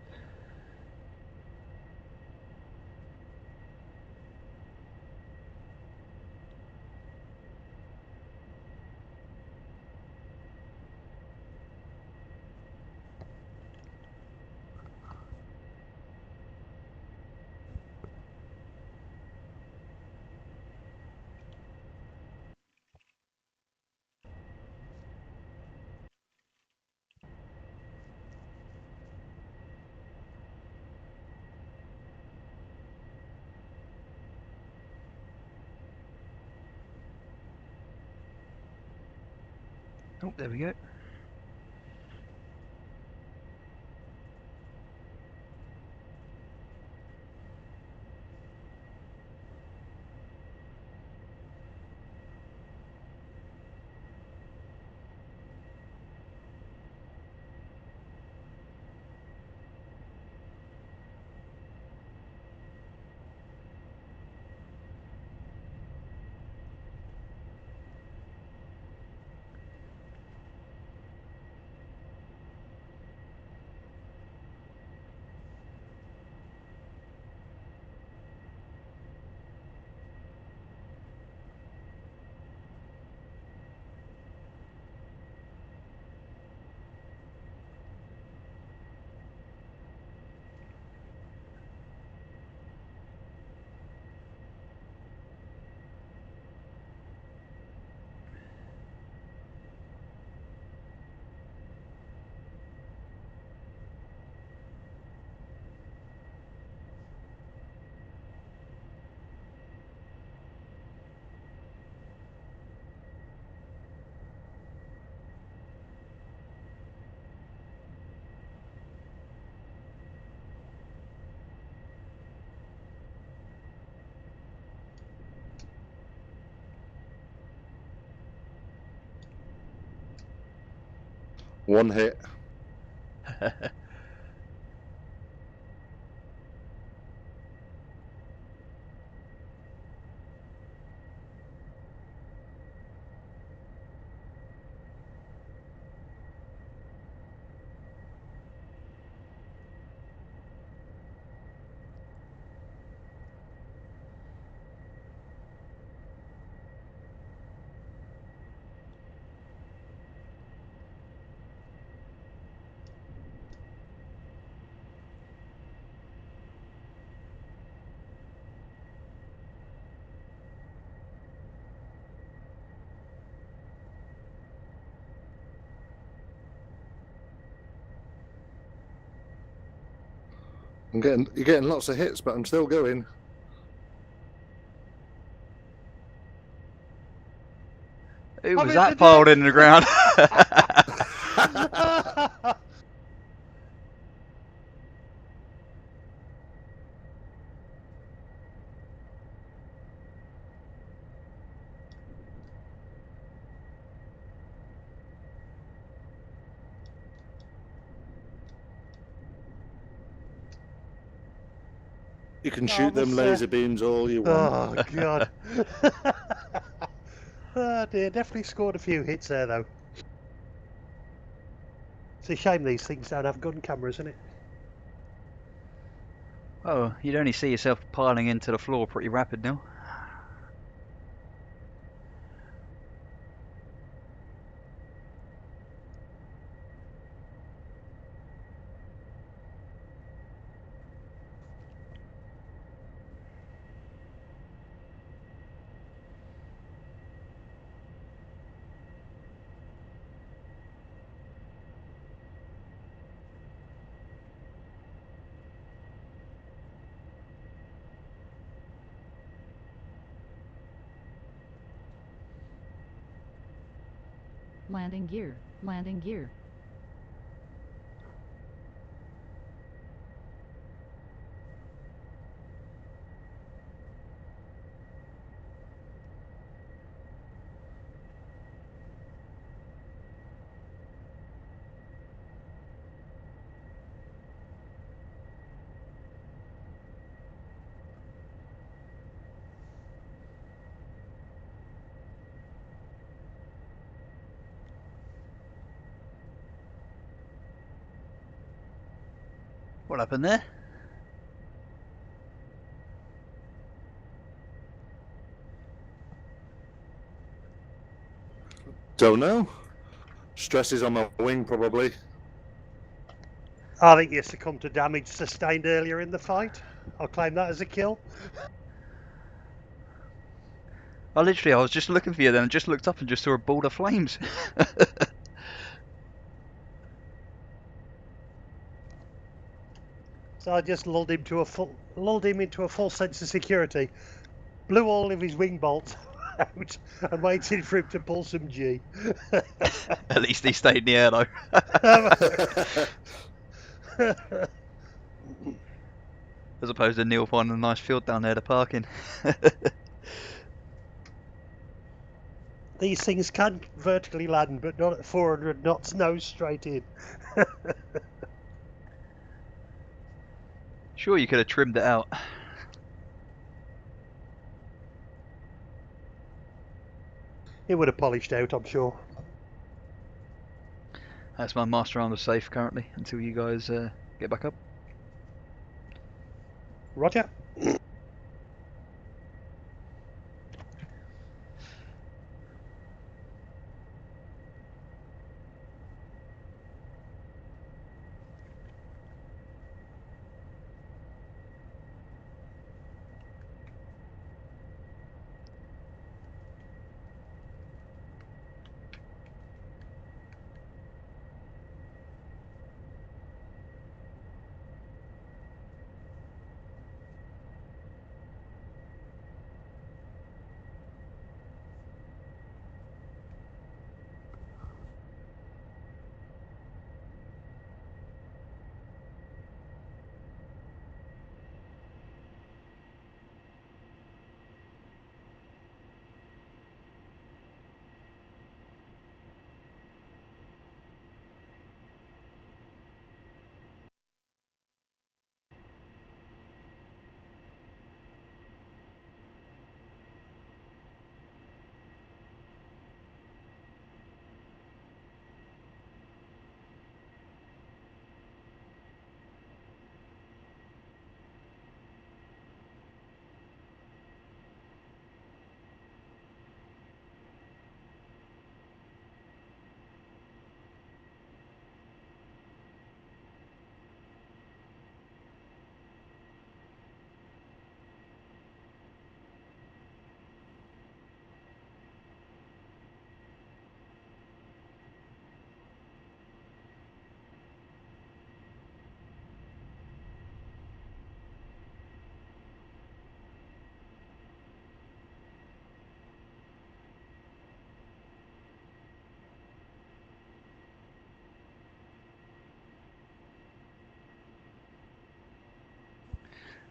Oh, there we go. One hit. You're getting lots of hits, but I'm still going. Who was that piled in the ground? You can shoot them laser beams all you want. Oh, God. Oh, dear. Definitely scored a few hits there, though. It's a shame these things don't have gun cameras, isn't it? Oh, you'd only see yourself piling into the floor pretty rapid now. Landing gear. Landing gear. What happened there? Don't know. Stresses on my wing, probably. I think you succumbed to damage sustained earlier in the fight. I'll claim that as a kill. I was just looking for you then and just looked up and just saw a ball of flames. So I just lulled him into a full sense of security, blew all of his wing bolts out, and waited for him to pull some G. At least he stayed in the air though. As opposed to Neil finding a nice field down there to park in. These things can vertically land, but not at 400 knots, nose straight in. Sure, you could have trimmed it out. It would have polished out, I'm sure. That's my master arm safe currently until you guys get back up. Roger.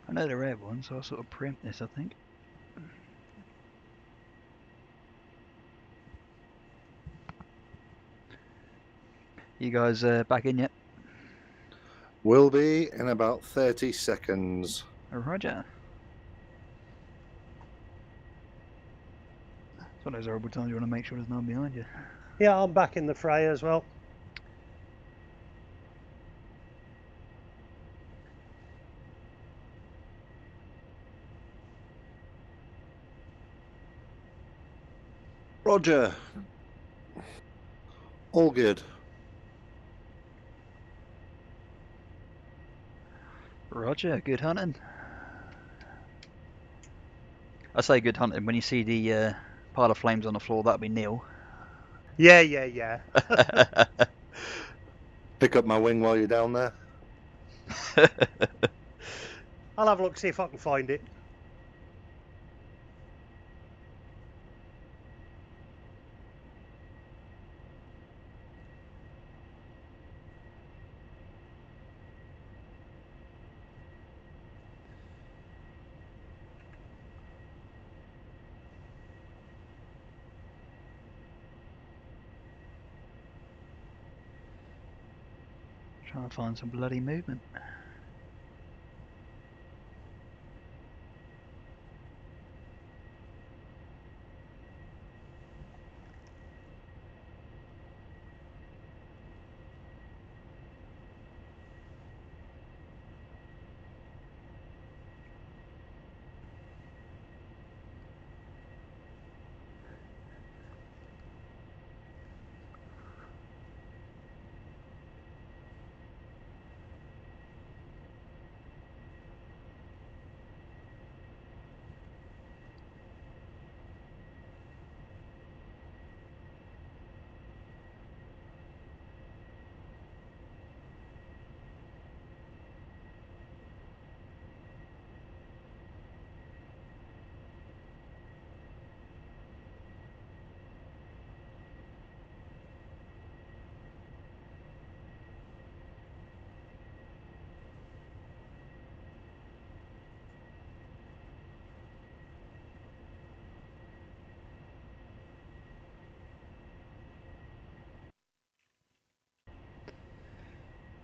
I know they're airborne, so I'll sort of preempt this, I think. You guys back in yet? Will be in about 30 seconds. Roger. It's one of those horrible times you want to make sure there's no one behind you. Yeah, I'm back in the fray as well. Roger. All good. Roger, good hunting. I say good hunting. When you see the pile of flames on the floor, that'll be Neil. Yeah. Pick up my wing while you're down there. I'll have a look, see if I can find it. Trying to find some bloody movement.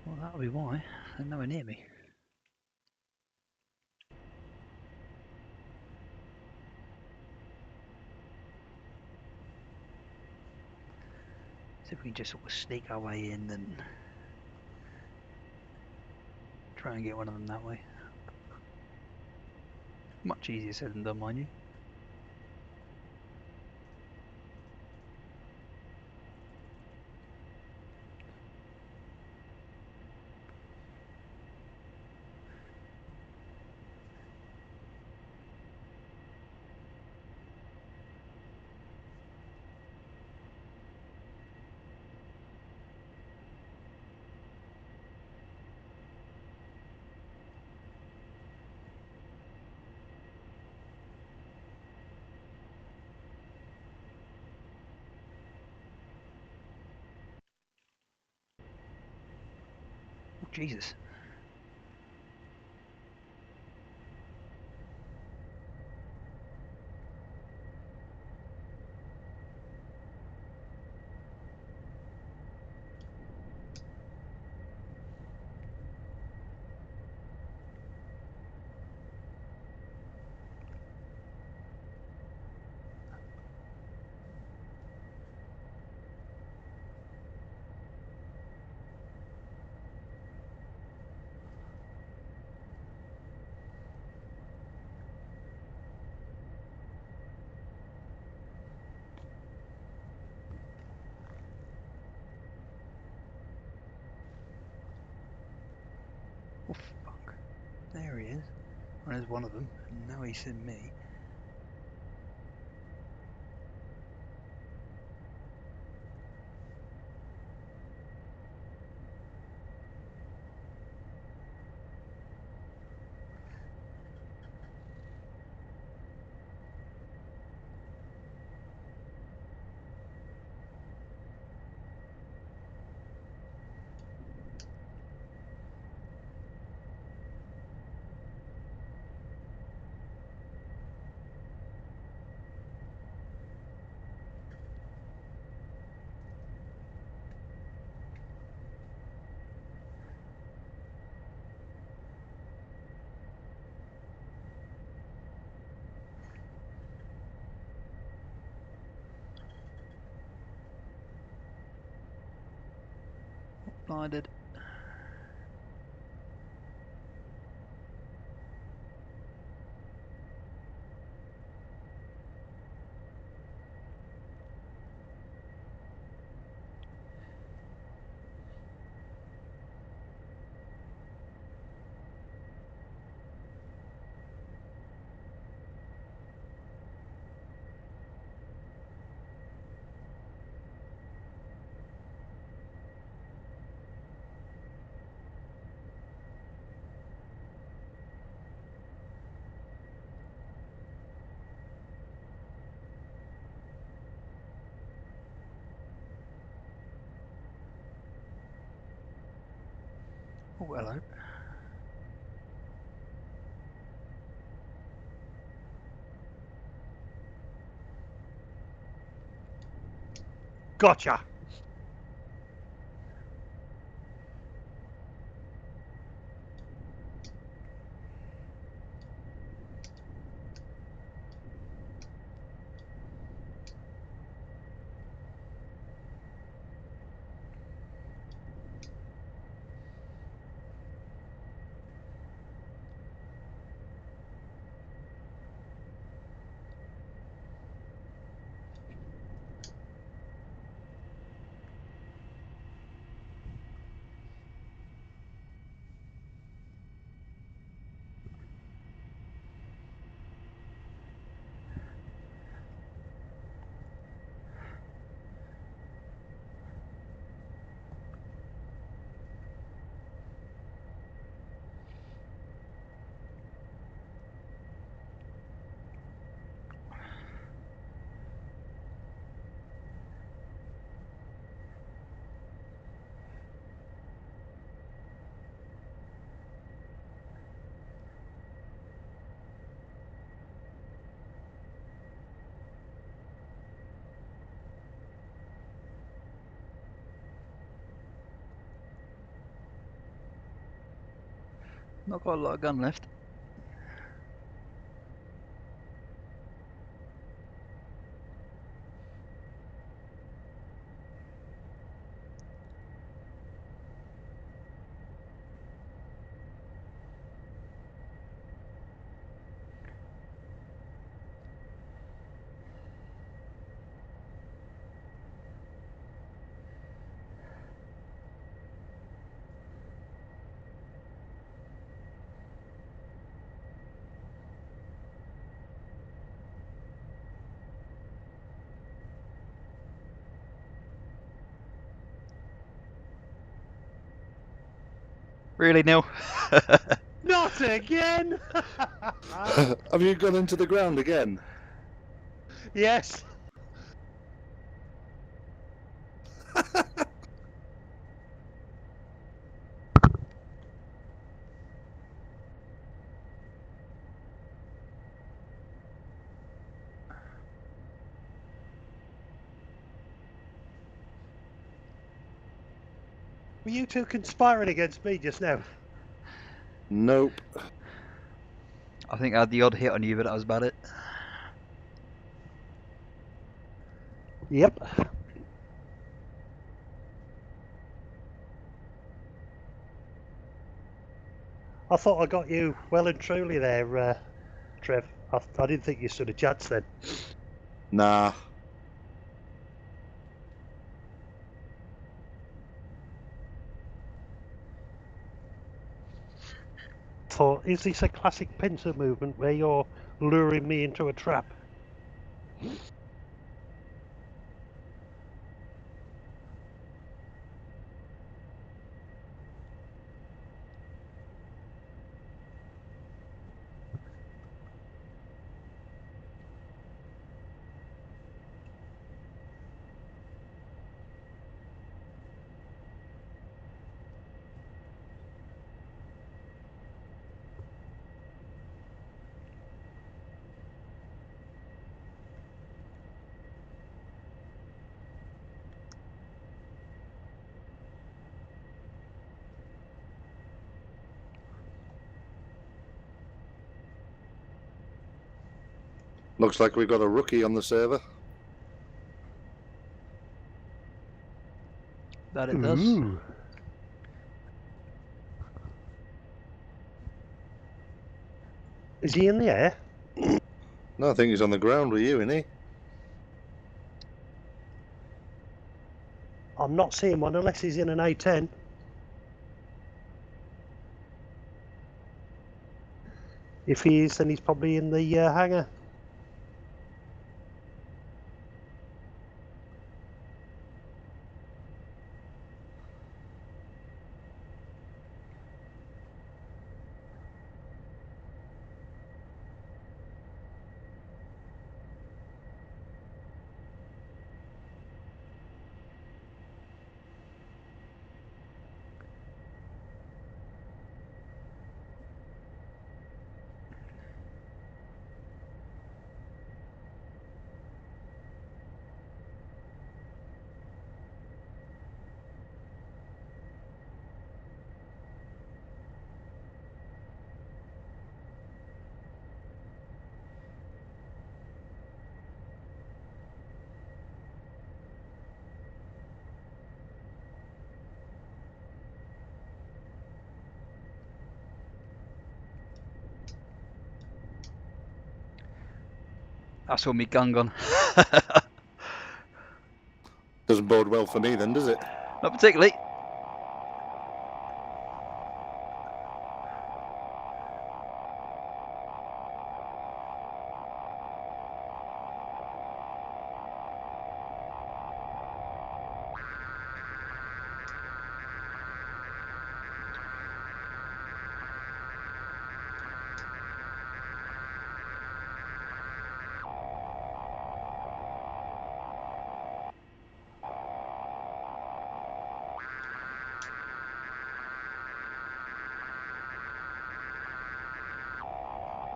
Well, that'll be why. They're nowhere near me. See if we can just sort of sneak our way in and try and get one of them that way. Much easier said than done, mind you. Oh, Jesus. Oh, fuck. There he is. Well, there's one of them, and now he's in me. Blinded. Oh, hello. Gotcha. Not quite a lot of gun left. Really, Neil? Not again! Have you gone into the ground again? Yes. Were you two conspiring against me just now? Nope. I think I had the odd hit on you, but that was about it. Yep. I thought I got you well and truly there, Trev. I didn't think you stood a chance then. Nah. Thought, is this a classic pincer movement where you're luring me into a trap? Looks like we've got a rookie on the server. That it does. Ooh. Is he in the air? No, I think he's on the ground with you, isn't he? I'm not seeing one unless he's in an A10. If he is, then he's probably in the hangar. I saw me gun gone. Doesn't bode well for me then, does it? Not particularly.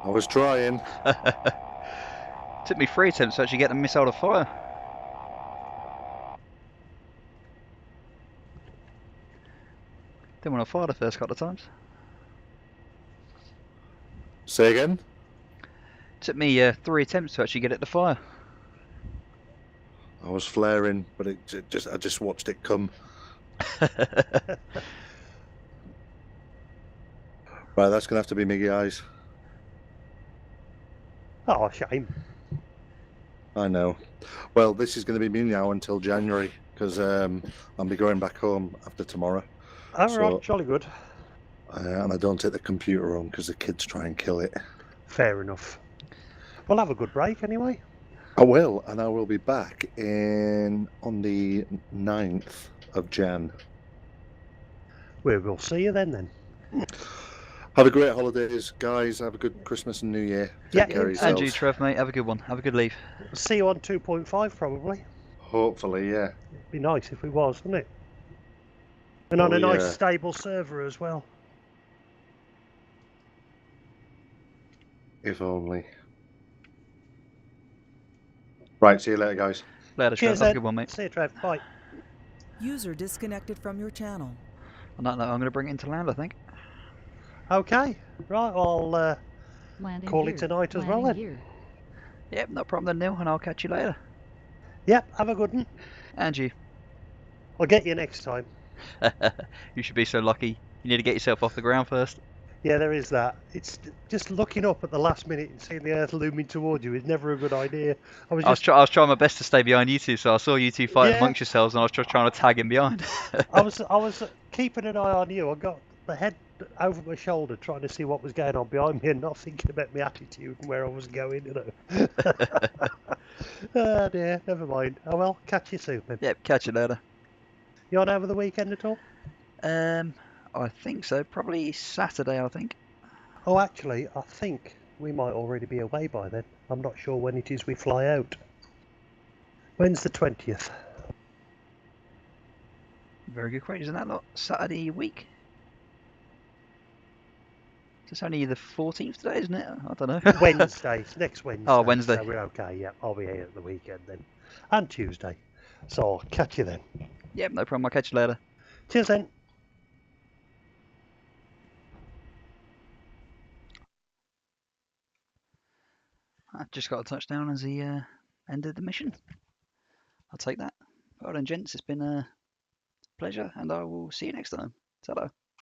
I was trying. Took me 3 attempts to actually get the missile to fire. Didn't want to fire the first couple of times. Say again? Took me 3 attempts to actually get it to fire. I was flaring, but I just watched it come. Right, that's going to have to be me, guys. Oh, shame. I know. Well, this is going to be me now until January, because I'll be going back home after tomorrow. Oh, right, jolly good. And I don't take the computer home because the kids try and kill it. Fair enough. We'll have a good break anyway. I will, and I will be back on the 9th of Jan. We'll see you then. Have a great holidays, guys. Have a good Christmas and New Year. Take care of yourselves. And you, Trev, mate. Have a good one. Have a good leave. See you on 2.5 probably. Hopefully, yeah. It'd be nice if we was, wouldn't it? And on a nice stable server as well. If only. Right, see you later, guys. Later, Trev. Have a good one, mate. See you, Trev. Bye. User disconnected from your channel. On that note, I'm going to bring it into land, I think. Okay. Right, I'll call it tonight as well then. Gear. Yep, no problem then, Neil, and I'll catch you later. Yep, have a good one. And you. I'll get you next time. You should be so lucky. You need to get yourself off the ground first. Yeah, there is that. It's just looking up at the last minute and seeing the Earth looming towards you is never a good idea. I was trying my best to stay behind you two, so I saw you two fighting amongst yourselves, and I was just trying to tag in behind. I was keeping an eye on you. I got the head over my shoulder trying to see what was going on behind me and not thinking about my attitude and where I was going, you know. Oh dear, never mind. Oh well, catch you soon then. Yep, catch you later. You on over the weekend at all? I think so. Probably Saturday, I think. Oh, actually, I think we might already be away by then. I'm not sure when it is we fly out. When's the 20th? Very good question, isn't that not Saturday week? It's only the 14th today, isn't it? I don't know. Wednesday, next Wednesday. Oh, Wednesday. So we're okay, yeah. I'll be here at the weekend then. And Tuesday. So I'll catch you then. Yep, no problem. I'll catch you later. Cheers then. I just got a touchdown as he ended the mission. I'll take that. Well then, gents, it's been a pleasure, and I will see you next time. Ta-da.